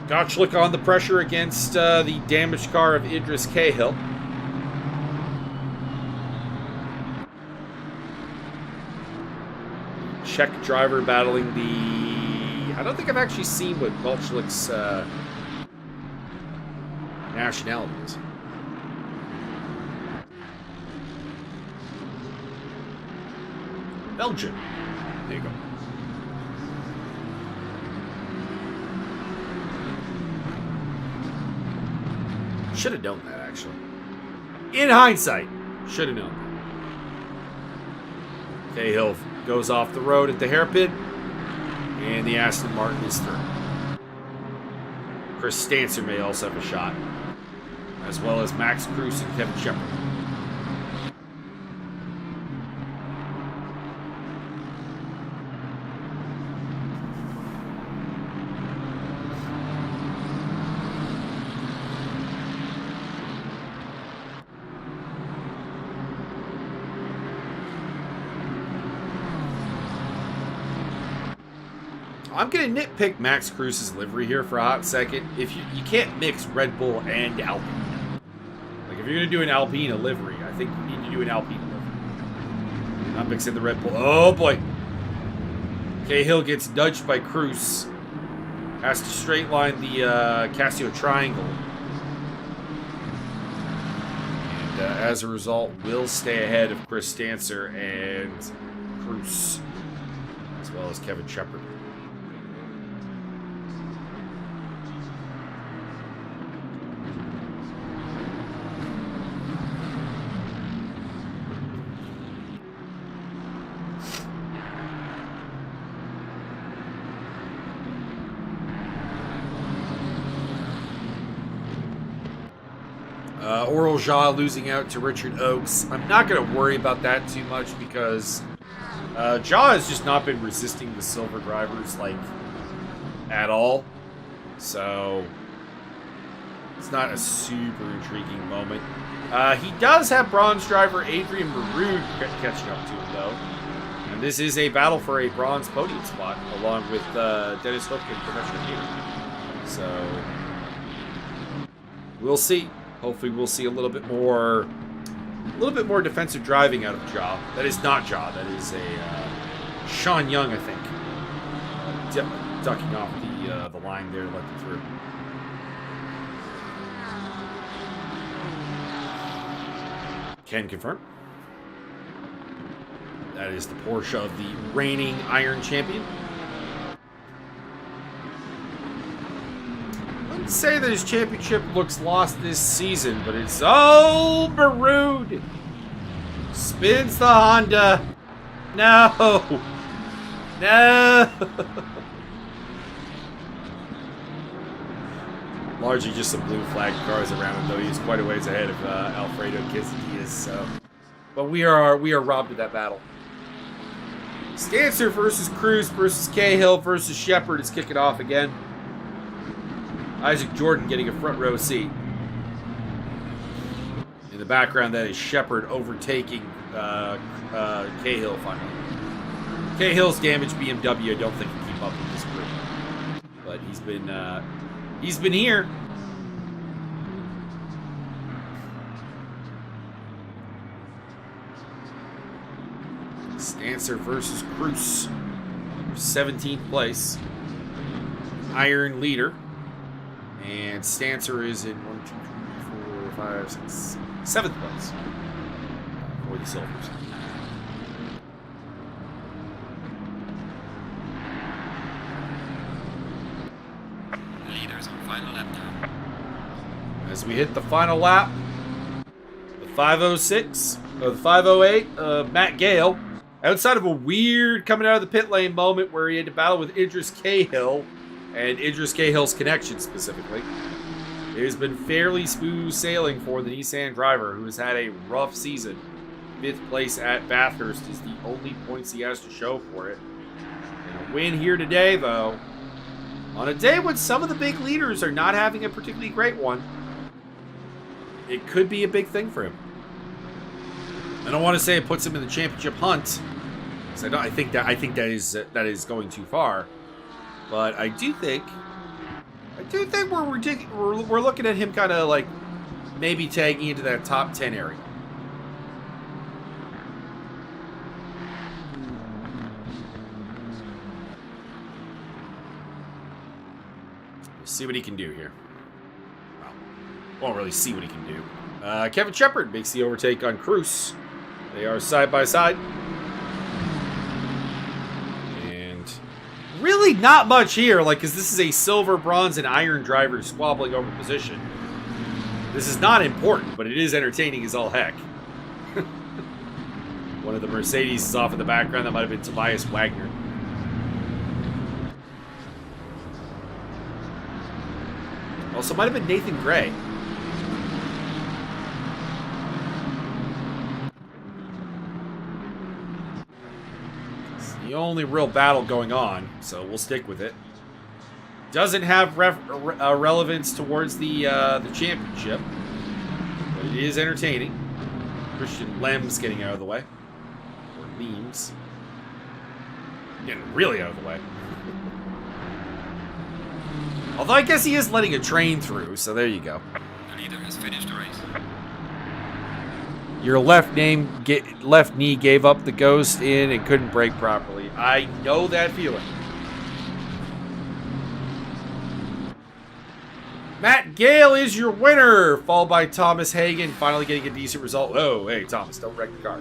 Gottschalk on the pressure against the damaged car of Idris Cahill. Czech driver battling the... I don't think I've actually seen what Gottschalk's nationality is. Belgium. There you go. Should have known that, actually. In hindsight, should have known that. Cahill goes off the road at the hairpin, and the Aston Martin is through. Chris Stancer may also have a shot, as well as Max Cruz and Kevin Shepherd. I'm going to nitpick Max Cruz's livery here for a hot second. If you can't mix Red Bull and Alpine. Like, if you're going to do an Alpine livery, I think you need to do an Alpine livery. Not mixing the Red Bull. Oh, boy. Cahill gets nudged by Cruz. Has to straight line the Casio Triangle. And as a result, will stay ahead of Chris Stancer and Cruz, as well as Kevin Shepherd. Oral Jaw losing out to Richard Oakes. I'm not going to worry about that too much because Jaw has just not been resisting the silver drivers, like, at all. So, it's not a super intriguing moment. He does have bronze driver Adrian Maroon catching up to him, though. And this is a battle for a bronze podium spot, along with Dennis Hook and Professional Gator. So, we'll see. Hopefully we'll see a little bit more defensive driving out of Jaw. That is not Jaw. That is a Sean Young, I think. Ducking off the line there to let them through. Can confirm. That is the Porsche of the reigning Iron Champion. Say that his championship looks lost this season, but it's Maroon spins the Honda. No. Largely just some blue flag cars around him, though. He's quite a ways ahead of Alfredo Quesadillas. So, but we are robbed of that battle. Stancer versus Cruz versus Cahill versus Shepherd is kicking off again. Isaac Jordan getting a front row seat. In the background, that is Shepherd overtaking Cahill finally. Cahill's damaged BMW, I don't think can keep up with this group. But he's been here. Stancer versus Cruz. 17th place. Iron leader. And Stancer is in 1, 2, 3, 4, 4, 5, 6, 7th place for the Silvers. Leaders on final lap now. As we hit the final lap, the 506, or the 508, Matt Gale, outside of a weird coming out of the pit lane moment where he had to battle with Idris Cahill, and Idris Cahill's connection specifically, it has been fairly smooth sailing for the Nissan driver, who has had a rough season. 5th place at Bathurst is the only points he has to show for it. And a win here today, though, on a day when some of the big leaders are not having a particularly great one, it could be a big thing for him. I don't want to say it puts him in the championship hunt, because I think that is going too far. But I do think we're looking at him kind of like maybe tagging into that top 10 area. We'll see what he can do here. Well, won't really see what he can do. Kevin Shepard makes the overtake on Cruz. They are side by side. And really not much here, like, because this is a silver, bronze, and iron driver squabbling over position. This is not important, but it is entertaining as all heck. One of the Mercedes is off in the background. That might have been Tobias Wagner. Also, might have been Nathan Gray. It's the only real battle going on, so we'll stick with it. Doesn't have relevance towards the championship, but it is entertaining. Christian Lem's getting out of the way. Or Leems. Getting really out of the way. Although I guess he is letting a train through, so there you go. The leader has finished the race. Your left knee gave up the ghost in and couldn't brake properly. I know that feeling. Matt Gale is your winner, followed by Thomas Hagen, finally getting a decent result. Oh, hey, Thomas, don't wreck the car.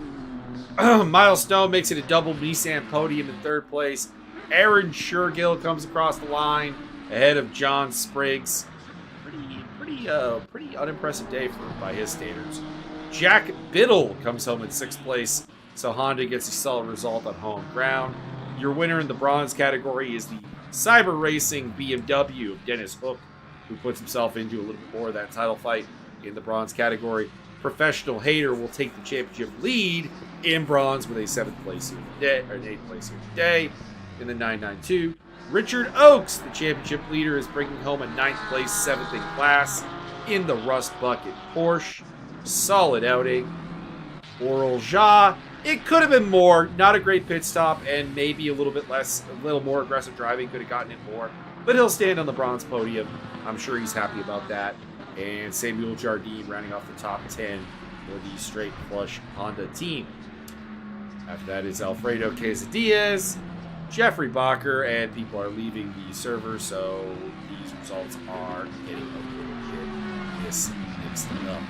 Miles Snow makes it a double Nissan podium in 3rd place. Aaron Shergill comes across the line ahead of John Spriggs. Pretty unimpressive day by his standards. Jack Biddle comes home in 6th place, so Honda gets a solid result on home ground. Your winner in the bronze category is the Cyber Racing BMW of Dennis Hook, who puts himself into a little bit more of that title fight in the bronze category. Professional Hater will take the championship lead in bronze with a 7th place here today, or an 8th place here today in the 992. Richard Oakes, the championship leader, is bringing home a 9th place, 7th in class in the Rust Bucket Porsche. Solid outing. Oral Ja, it could have been more. Not a great pit stop, and maybe a little more aggressive driving could have gotten it more. But he'll stand on the bronze podium. I'm sure he's happy about that. And Samuel Jardine rounding off the top 10 for the straight flush Honda team. After that is Alfredo Quesadillas, Jeffrey Bacher, and people are leaving the server, so these results are getting a little bit mixed up.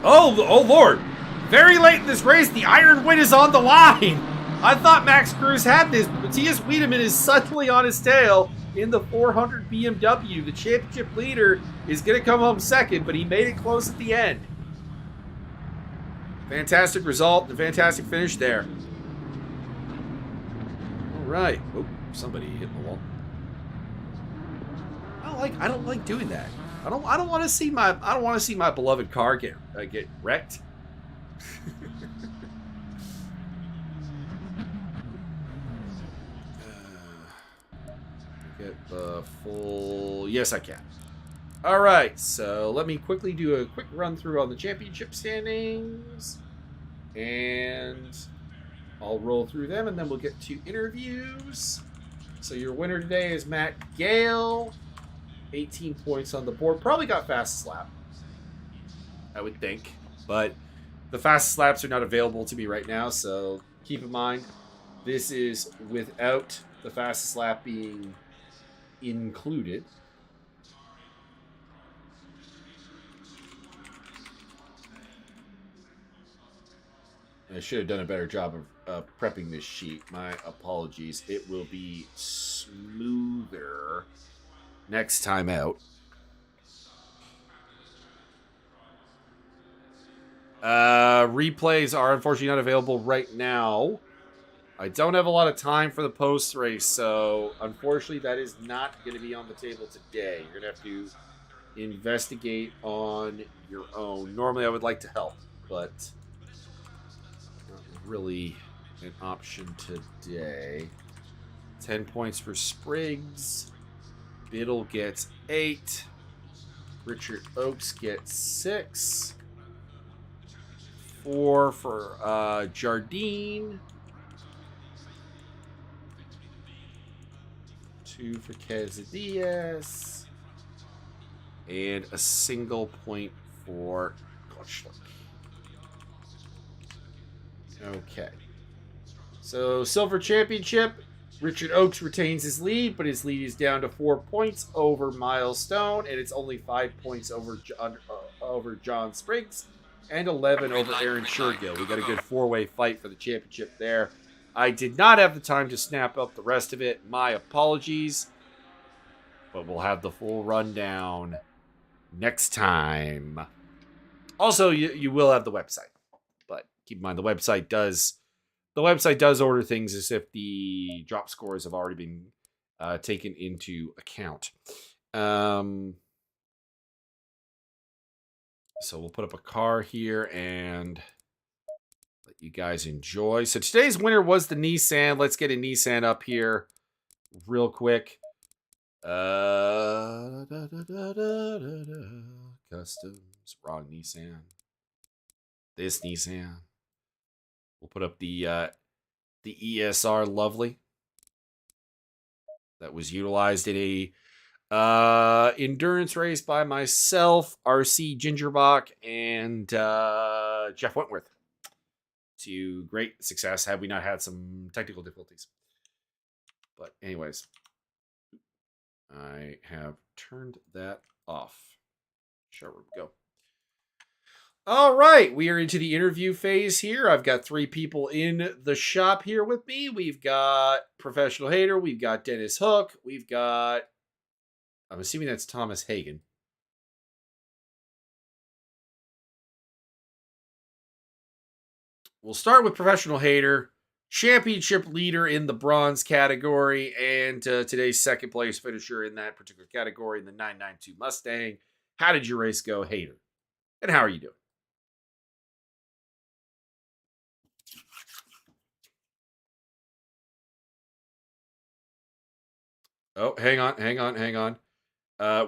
Oh Lord! Very late in this race, the iron win is on the line! I thought Max Cruz had this, but Matthias Wiedemann is suddenly on his tail in the 400 BMW. The championship leader is going to come home 2nd, but he made it close at the end. Fantastic result, and fantastic finish there. All right. Oh, somebody hit the wall. I don't like doing that. I don't want to see my beloved car get wrecked. Get the full. Yes, I can. All right, so let me quickly do a quick run through on the championship standings, and I'll roll through them, and then we'll get to interviews. So your winner today is Matt Gale. 18 points on the board. Probably got fastest lap, I would think. But the fastest laps are not available to me right now, so keep in mind, this is without the fastest lap being included. I should have done a better job of prepping this sheet. My apologies. It will be smoother next time out. Replays are unfortunately not available right now. I don't have a lot of time for the post race, so unfortunately that is not going to be on the table today. You're going to have to investigate on your own. Normally I would like to help, but not really an option today. 10 points for Spriggs. Biddle gets 8. Richard Oakes gets 6. 4 for Jardine. 2 for Quesadillas. And a single point for Gotchlick. Okay. So, Silver Championship. Richard Oakes retains his lead, but his lead is down to 4 points over Milestone, and it's only 5 points over John Spriggs, and 11 over Aaron Shergill. We got a good 4-way fight for the championship there. I did not have the time to snap up the rest of it. My apologies, but we'll have the full rundown next time. Also, you will have the website, but keep in mind the website does order things as if the drop scores have already been taken into account. So we'll put up a car here and let you guys enjoy. So today's winner was the Nissan. Let's get a Nissan up here real quick. Customs, wrong Nissan. This Nissan. We'll put up the ESR Lovely that was utilized in a endurance race by myself, RC Gingerbach, and Jeff Wentworth to great success had we not had some technical difficulties. But anyways, I have turned that off. Sure, we go. All right, we are into the interview phase here. I've got 3 people in the shop here with me. We've got Professional Hater. We've got Dennis Hook. We've got, I'm assuming that's Thomas Hagen. We'll start with Professional Hater, championship leader in the bronze category, and today's second place finisher in that particular category in the 992 Mustang. How did your race go, Hater? And how are you doing? Oh, hang on.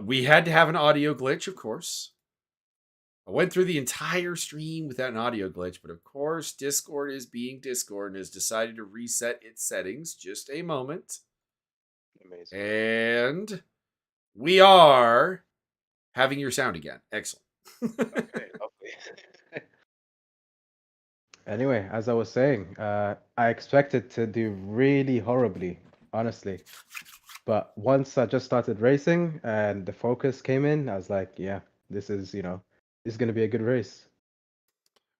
We had to have an audio glitch, of course. I went through the entire stream without an audio glitch, but of course, Discord is being Discord and has decided to reset its settings. Just a moment. Amazing. And we are having your sound again. Excellent. Okay, lovely. Anyway, as I was saying, I expected to do really horribly, honestly. But once I just started racing and the focus came in, I was like, yeah, this is going to be a good race.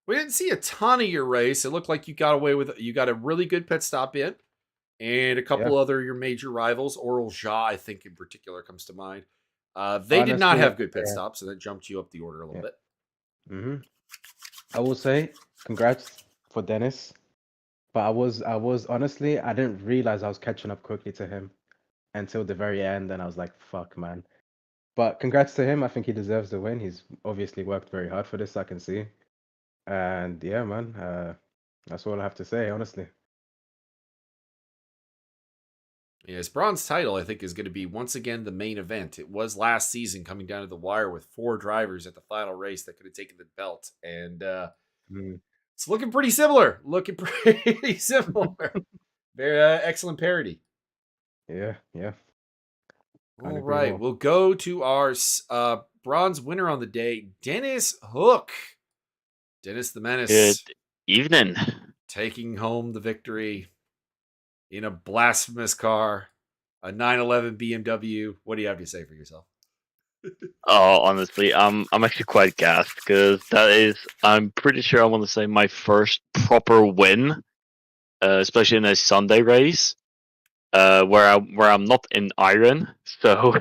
We didn't see a ton of your race. It looked like you got a really good pit stop in, and a couple other your major rivals. Oral Ja, I think in particular, comes to mind. They did not have good pit stops, and that jumped you up the order a little bit. Mm-hmm. I will say congrats for Dennis, but I was honestly, I didn't realize I was catching up quickly to him until the very end, and I was like, fuck, man. But congrats to him. I think he deserves the win. He's obviously worked very hard for this, I can see. And yeah, man, that's all I have to say, honestly. Yeah, his bronze title, I think, is going to be once again the main event. It was last season coming down to the wire with 4 drivers at the final race that could have taken the belt. And it's looking pretty similar. Very excellent parody. Yeah. All right, we'll go to our bronze winner on the day, Dennis Hook. Dennis the Menace. Good evening. Taking home the victory in a blasphemous car, a 911 BMW. What do you have to say for yourself? Oh, honestly, I'm actually quite gassed because I'm pretty sure I want to say my first proper win, especially in a Sunday race, where I'm not in iron. So,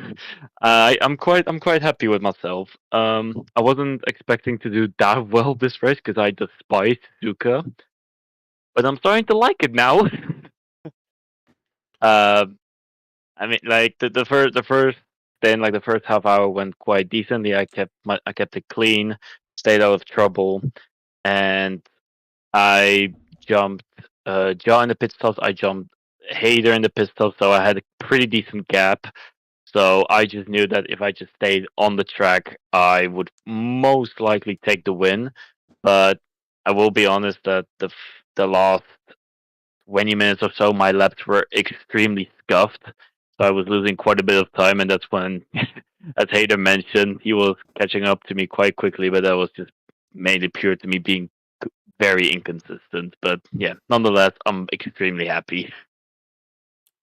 I'm quite happy with myself. I wasn't expecting to do that well this race because I despise Suzuka, but I'm starting to like it now. uh, I mean, like the first then like the first half hour went quite decently. I kept it clean, stayed out of trouble, and I jumped John in the pit stops. I jumped Hader in the pit stops, so I had a pretty decent gap. So I just knew that if I just stayed on the track, I would most likely take the win. But I will be honest that the last 20 minutes or so, my laps were extremely scuffed. So I was losing quite a bit of time, and that's when, as Hader mentioned, he was catching up to me quite quickly, but that was just mainly pure to me being very inconsistent. But yeah, nonetheless, I'm extremely happy.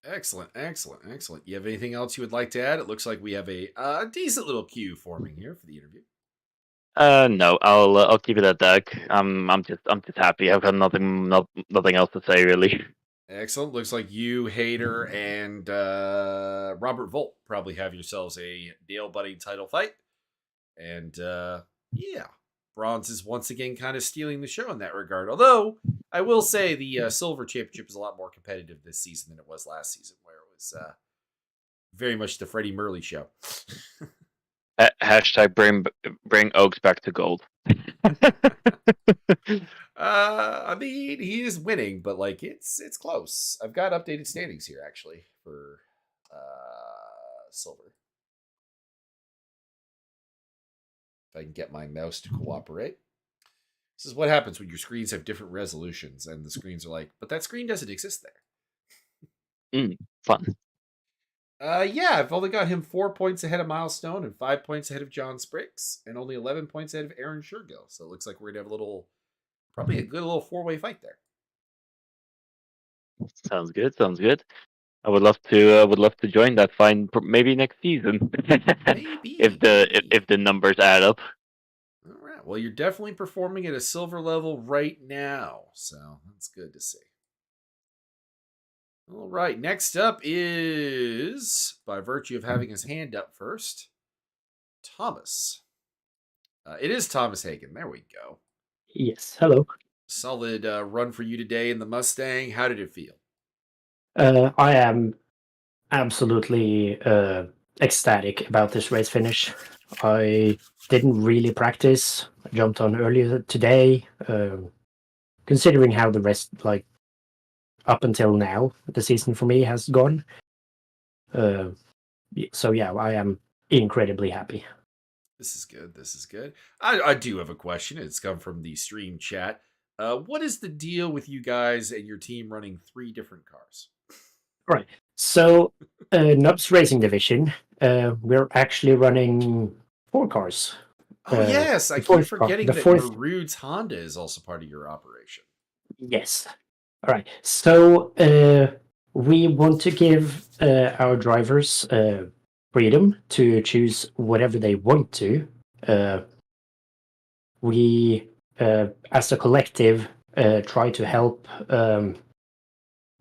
Excellent, excellent, excellent. You have anything else you would like to add? It looks like we have a decent little queue forming here for the interview. No, I'll keep it at that. I'm just happy. I've got nothing else to say really. Excellent. Looks like you, Hader, and Robert Volt probably have yourselves a nail biting title fight. And yeah, Bronze is once again kind of stealing the show in that regard. Although I will say the Silver Championship is a lot more competitive this season than it was last season, where it was very much the Freddie Merley show. Hashtag bring Oaks back to gold. I mean, he is winning, but like it's close. I've got updated standings here actually for silver. If I can get my mouse to cooperate. This is what happens when your screens have different resolutions, and the screens are like, but that screen doesn't exist there. Fun. Yeah, I've only got him 4 points ahead of Milestone and 5 points ahead of John Spriggs, and only 11 points ahead of Aaron Shergill. So it looks like we're gonna have probably a good little four-way fight there. Sounds good. Sounds good. I would love to join that fight maybe next season. Maybe, maybe. If the numbers add up. All right. Well, you're definitely performing at a silver level right now, so that's good to see. All right. Next up is, by virtue of having his hand up first, Thomas. It is Thomas Hagen. There we go. Yes, hello. Solid run for you today in the Mustang. How did it feel? I am absolutely ecstatic about this race finish. I didn't really practice. I jumped on earlier today. Considering how the rest, like up until now, the season for me has gone. So yeah, I am incredibly happy. This is good. This is good. I do have a question. It's come from the stream chat. What is the deal with you guys and your team running 3 different cars? Right. So, Nubs Racing Division, we're actually running 4 cars. Oh yes, I The keep fourth car, forgetting the that fourth. Marud's Honda is also part of your operation. Yes. All right. So we want to give our drivers freedom to choose whatever they want to. We, as a collective, try to help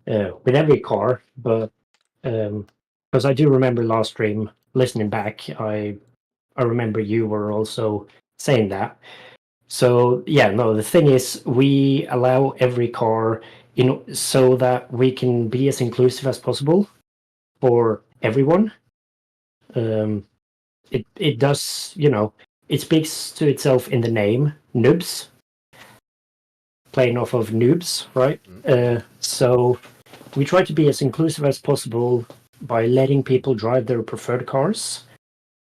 with every car, but because I do remember last stream listening back, I remember you were also saying that. So yeah, no, the thing is we allow every car so that we can be as inclusive as possible for everyone. It does, it speaks to itself in the name, noobs, playing off of noobs, right? So we try to be as inclusive as possible by letting people drive their preferred cars,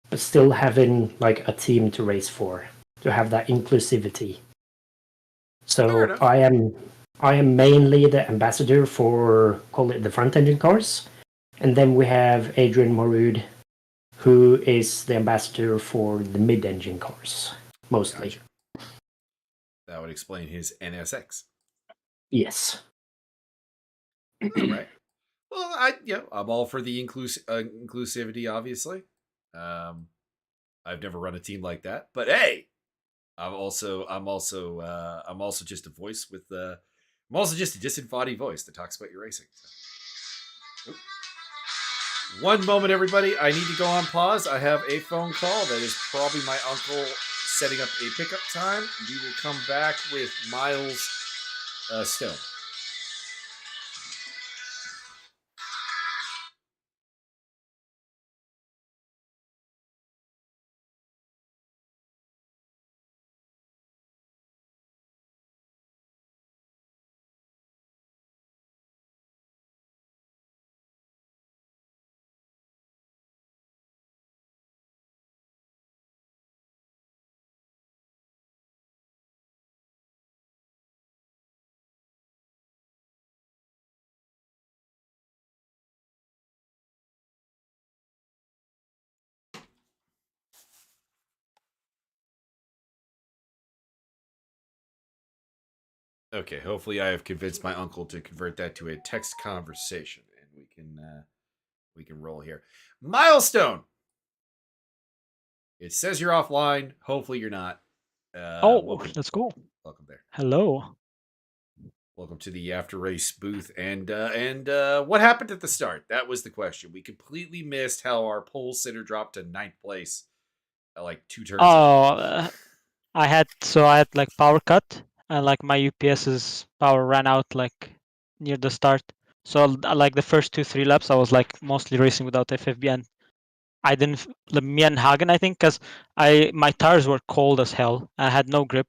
but still having like a team to race for, to have that inclusivity. So I am mainly the ambassador for, call it, the front engine cars, and then we have Adrian Morud, who is the ambassador for the mid engine cars mostly. Gotcha. That would explain his NSX. Yes. All right. Well, I'm all for the inclusivity, obviously. I've never run a team like that. But hey, I'm also just a voice with I'm also just a disembodied voice that talks about your racing. So. One moment, everybody. I need to go on pause. I have a phone call that is probably my uncle setting up a pickup time. We will come back with Miles Stone. Okay, hopefully I have convinced my uncle to convert that to a text conversation, and we can roll here. Milestone. It says you're offline. Hopefully you're not. Welcome, Let's go. welcome there. Hello. Welcome to the after race booth. And what happened at the start? That was the question. We completely missed how our pole sitter dropped to 9th place, like 2 turns. I had like power cut, and like my UPS's power ran out like near the start. So like the first 2-3 laps, I was like mostly racing without FFB, and I didn't. Me and Hagen, I think, because my tires were cold as hell. I had no grip,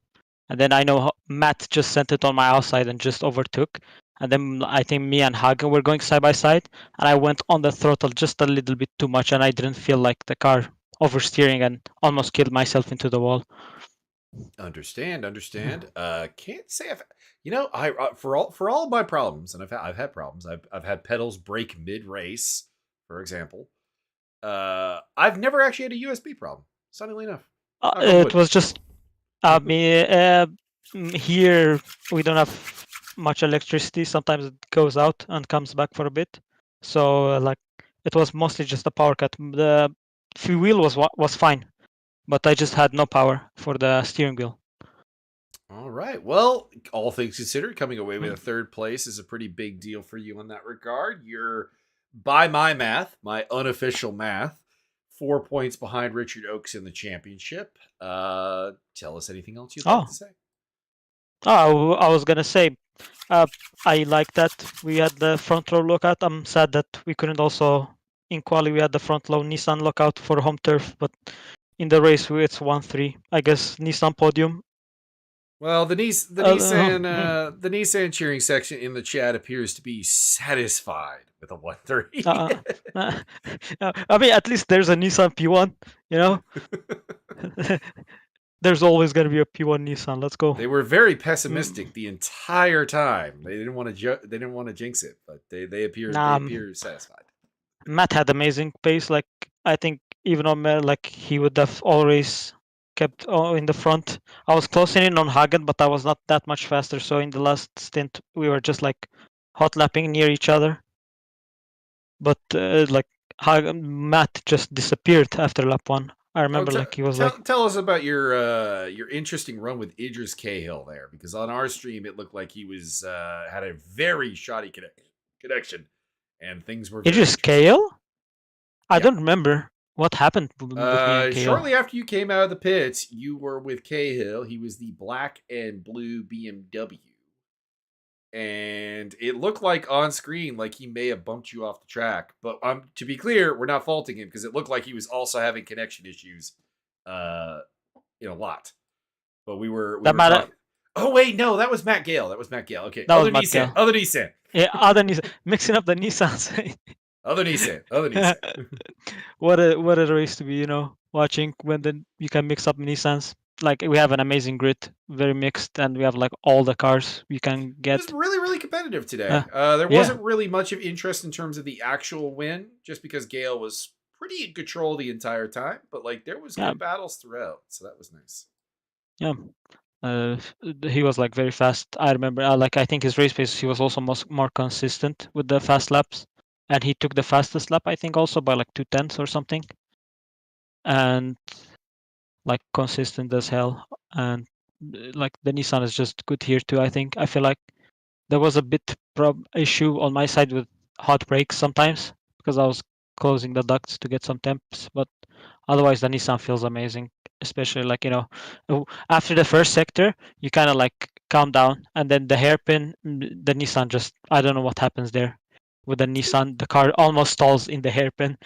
and then I know Matt just sent it on my outside and just overtook. And then I think me and Hagen were going side by side, and I went on the throttle just a little bit too much, and I didn't feel like the car oversteering and almost killed myself into the wall. Understand. Can't say I for all of my problems, and I've had problems. I've had pedals break mid race, for example. I've never actually had a USB problem. Funnily enough, it was just here we don't have much electricity. Sometimes it goes out and comes back for a bit. So like it was mostly just a power cut. The wheel was fine, but I just had no power for the steering wheel. All right. Well, all things considered, coming away with a 3rd place is a pretty big deal for you in that regard. You're, by my math, my unofficial math, 4 points behind Richard Oakes in the championship. Tell us anything else you'd like to say. Oh, I was gonna say, I like that we had the front row lockout. I'm sad that we couldn't also in quali we had the front row Nissan lockout for home turf, but in the race it's 1-3. I guess Nissan podium. Well, the Nissan cheering section in the chat appears to be satisfied with a 1-3. I mean, at least there's a Nissan P1. You know, there's always going to be a P1 Nissan. Let's go. They were very pessimistic the entire time. They didn't want to jinx it, but they appear satisfied. Matt had amazing pace. Like I think even on like he would have always kept in the front. I was closing in on Hagen, but I was not that much faster. So in the last stint, we were just like hot lapping near each other. But like Matt just disappeared after lap 1. I remember he was tell us about your interesting run with Idris Cahill there, because on our stream it looked like he was had a very shoddy connection, and things were Idris Cahill. I don't remember. What happened with me and Cahill? Shortly after you came out of the pits, you were with Cahill. He was the black and blue BMW. And it looked like on screen like he may have bumped you off the track. But to be clear, we're not faulting him because it looked like he was also having connection issues a lot. But we were talking... Oh, wait, no, that was Matt Gale. Okay, other Nissan. Other Nissan. Yeah, other Nissan. Mixing up the Nissans. Other Nissan. What a race to be, watching when you can mix up Nissans. Like we have an amazing grid, very mixed, and we have like all the cars we can get. It was really, really competitive today. There wasn't really much of interest in terms of the actual win, just because Gale was pretty in control the entire time. But like there was good battles throughout, so that was nice. Yeah. He was like very fast. I remember, I think his race pace, he was also more consistent with the fast laps, and he took the fastest lap, I think, also by like 2/10 or something. And like consistent as hell, and like the Nissan is just good here too. I think I feel like there was a bit issue on my side with hot brakes sometimes because I was closing the ducts to get some temps, but otherwise the Nissan feels amazing. Especially like after the first sector, you kind of like calm down, and then the hairpin, the Nissan just I don't know what happens there. With the Nissan, the car almost stalls in the hairpin,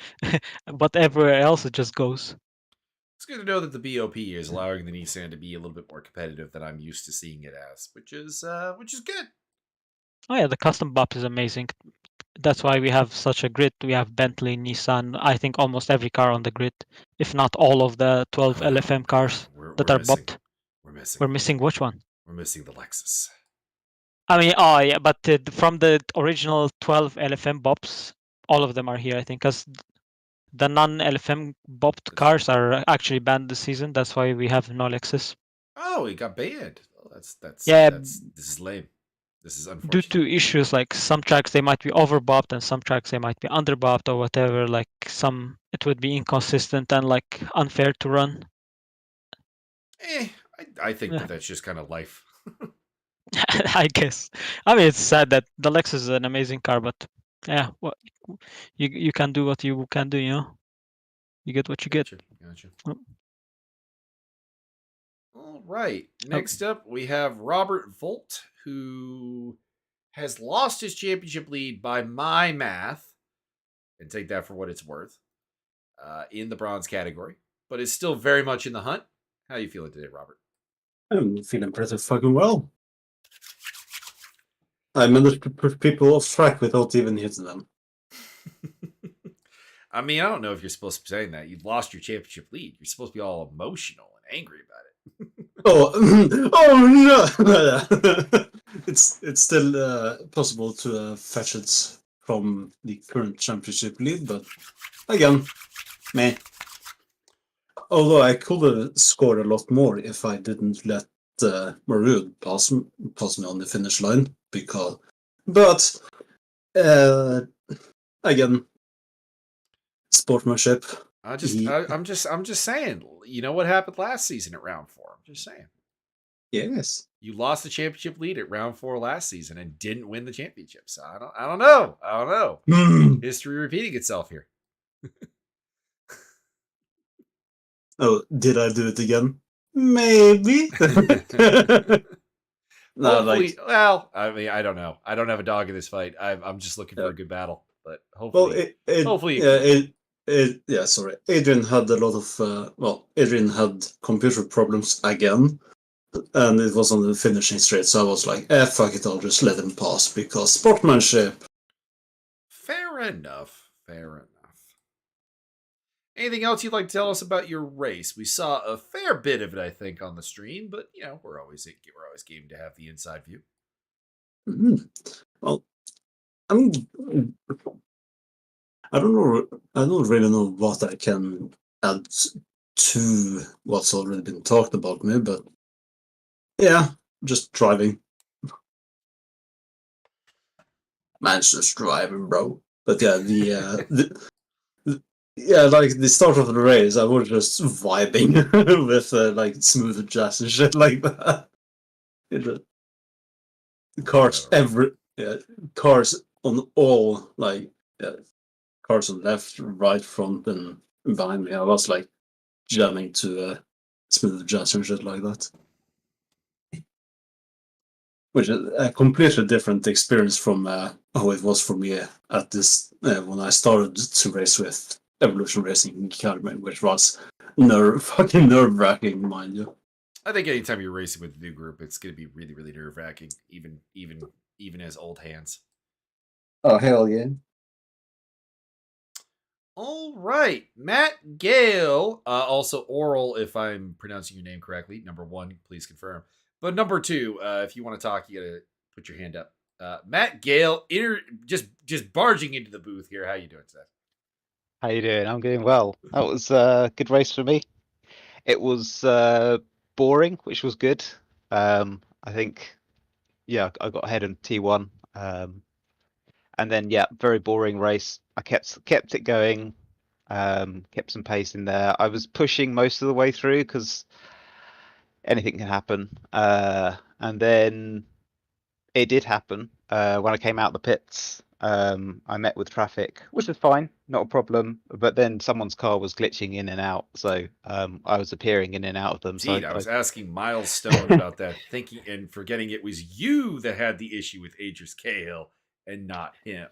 but everywhere else it just goes. It's good to know that the BOP is allowing the Nissan to be a little bit more competitive than I'm used to seeing it as, which is good. Oh yeah, the custom BOP is amazing. That's why we have such a grid. We have Bentley, Nissan, I think almost every car on the grid, if not all of the 12 LFM cars that are missing. bopped. We're missing. We're missing which one? We're missing the Lexus. I mean, oh yeah, but from the original 12 LFM bops, all of them are here, I think, because the non-LFM bopped cars are actually banned this season. That's why we have no Lexus. Oh, it got banned. Oh, this is lame. This is Due unfortunate. to issues like some tracks they might be overbopped and some tracks they might be underbopped or whatever. Like some, it would be inconsistent and like unfair to run. I think that's just kind of life. I guess. I mean, it's sad that the Lexus is an amazing car, but yeah, what you can do what you can do, you know. You get what you get. Gotcha. Oh. All right. Next up, we have Robert Volt, who has lost his championship lead by my math, and take that for what it's worth, in the bronze category, but is still very much in the hunt. How are you feeling today, Robert? I'm feeling pretty fucking well. I managed to put people off track without even hitting them. I mean, I don't know if you're supposed to be saying that. You've lost your championship lead. You're supposed to be all emotional and angry about it. Oh no! It's still possible to fetch it from the current championship lead, but again, meh. Although I could have scored a lot more if I didn't let Marud pass me on the finish line, but again, sportsmanship. I'm just saying. You know what happened last season at round 4? I'm just saying. Yes. You lost the championship lead at round 4 last season and didn't win the championship. So I don't know. History repeating itself here. Oh, did I do it again? Maybe. No, hopefully, well, I mean, I don't know. I don't have a dog in this fight. I'm just looking for a good battle, but hopefully, sorry. Adrian had a lot of Adrian had computer problems again, and it was on the finishing straight. So I was like, fuck it, I'll just let him pass because sportsmanship. Fair enough. Anything else you'd like to tell us about your race? We saw a fair bit of it, I think, on the stream, but we're always game to have the inside view. Mm-hmm. Well, I don't really know what I can add to what's already been talked about me, but yeah, just driving. Man's just driving, bro. But yeah, like the start of the race, I was just vibing with like smooth jazz and shit like that. Cars cars on all cars on left, right, front, and behind me. I was like jamming to smooth jazz and shit like that, which is a completely different experience from how it was for me at this when I started to race with Evolution Racing in Calgary, which was fucking nerve-wracking, mind you. I think anytime you're racing with a new group, it's going to be really, really nerve-wracking, even as old hands. Oh, hell yeah. All right, Matt Gale, also Oral, if I'm pronouncing your name correctly. Number 1, please confirm. But number 2, if you want to talk, you gotta put your hand up. Matt Gale, just barging into the booth here. How you doing today? How you doing? I'm doing well. That was a good race for me. It was boring, which was good. I think, I got ahead in T1, and then very boring race. I kept it going. Kept some pace in there. I was pushing most of the way through because anything can happen. And then it did happen. When I came out the pits, I met with traffic, which was fine, not a problem. But then someone's car was glitching in and out, so I was appearing in and out of them. Indeed, So I was asking Milestone about that, thinking and forgetting it was you that had the issue with Adris Cahill and not him.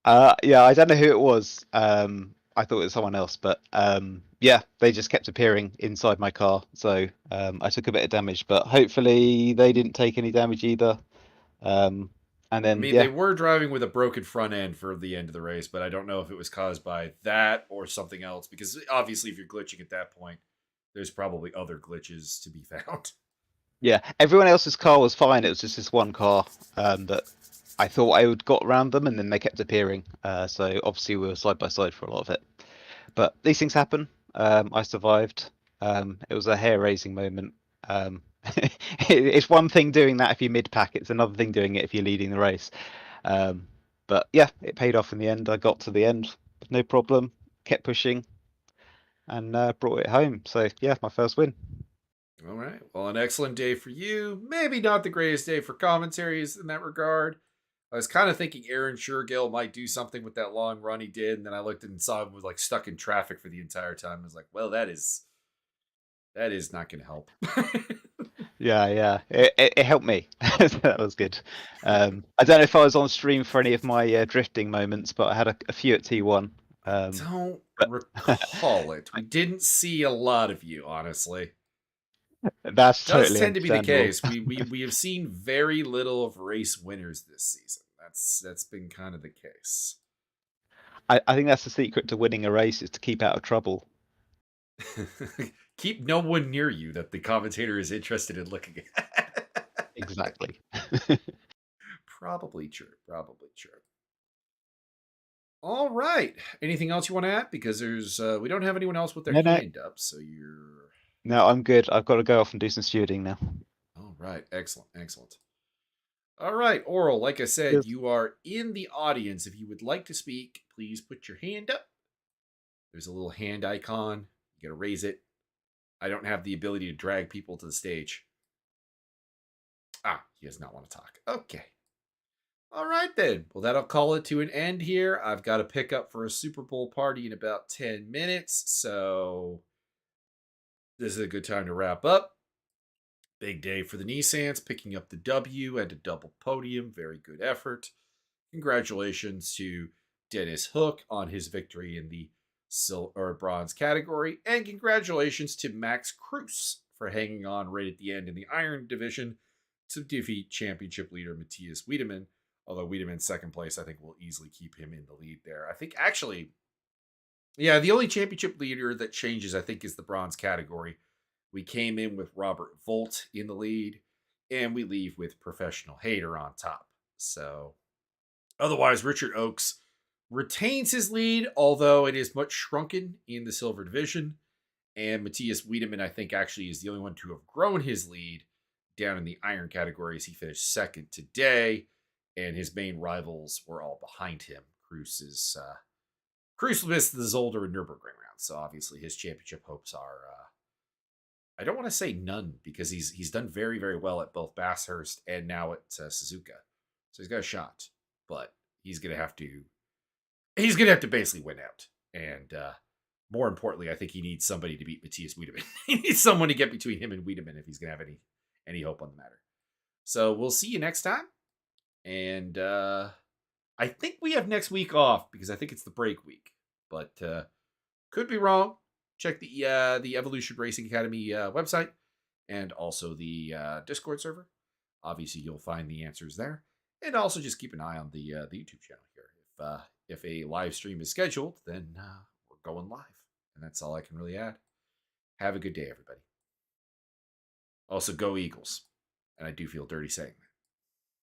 yeah, I don't know who it was. I thought it was someone else, but yeah, they just kept appearing inside my car, so I took a bit of damage, but hopefully they didn't take any damage either. And I then mean, yeah, they were driving with a broken front end for the end of the race, but I don't know if it was caused by that or something else, because obviously if you're glitching at that point, there's probably other glitches to be found. yeah, everyone else's car was fine. It was just this one car that I thought I would got around them, and then they kept appearing. So obviously we were side by side for a lot of it. But these things happen. I survived. It was a hair-raising moment. It's one thing doing that if you're mid-pack. It's another thing doing it if you're leading the race. But yeah, it paid off in the end. I got to the end, no problem. Kept pushing, and brought it home. So yeah, my first win. All right. Well, an excellent day for you. Maybe not the greatest day for commentaries in that regard. I was kind of thinking Aaron Shergill might do something with that long run he did, and then I looked and saw him was like stuck in traffic for the entire time. I was like, well, that is not going to help. Yeah. It helped me. That was good. I don't know if I was on stream for any of my drifting moments, but I had a few at T1. Don't but- recall it. We didn't see a lot of you, honestly. That's It does totally tend to be the understandable. case. We have seen very little of race winners this season. That's been kind of the case. I think that's the secret to winning a race is to keep out of trouble. Keep no one near you that the commentator is interested in looking at. Exactly. Probably true. All right. Anything else you want to add? Because there's we don't have anyone else with their No. hand up, so you're. No, I'm good. I've got to go off and do some stewarding now. All right. Excellent. All right, Oral. Like I said, Yes. you are in the audience. If you would like to speak, please put your hand up. There's a little hand icon. You got to raise it. I don't have the ability to drag people to the stage. He does not want to talk. Okay. All right, then. Well, that'll call it to an end here. I've got to pick up for a Super Bowl party in about 10 minutes, so this is a good time to wrap up. Big day for the Nissans, picking up the W and a double podium. Very good effort. Congratulations to Dennis Hook on his victory in the bronze category, and congratulations to Max Cruz for hanging on right at the end in the iron division to defeat championship leader Matthias Wiedemann. Although Wiedemann's second place, I think will easily keep him in the lead there. I think actually, yeah, the only championship leader that changes, I think, is the bronze category. We came in with Robert Volt in the lead, and we leave with Professional Hater on top. So, otherwise, Richard Oakes retains his lead, although it is much shrunken in the silver division. And Matthias Wiedemann, I think, actually is the only one to have grown his lead down in the iron categories. He finished second today, and his main rivals were all behind him. Cruz missed the Zolder and Nürburgring round, so obviously his championship hopes are. I don't want to say none because he's done very, very well at both Bathurst and now at Suzuka, so he's got a shot. But he's gonna have to basically win out, and more importantly, I think he needs somebody to beat Matthias Wiedemann. He needs someone to get between him and Wiedemann if he's gonna have any hope on the matter. So we'll see you next time, and I think we have next week off because I think it's the break week, but could be wrong. Check the Evolution Racing Academy website and also the Discord server. Obviously, you'll find the answers there, and also just keep an eye on the YouTube channel here. If a live stream is scheduled, then we're going live, and that's all I can really add. Have a good day, everybody. Also, go Eagles, and I do feel dirty saying that.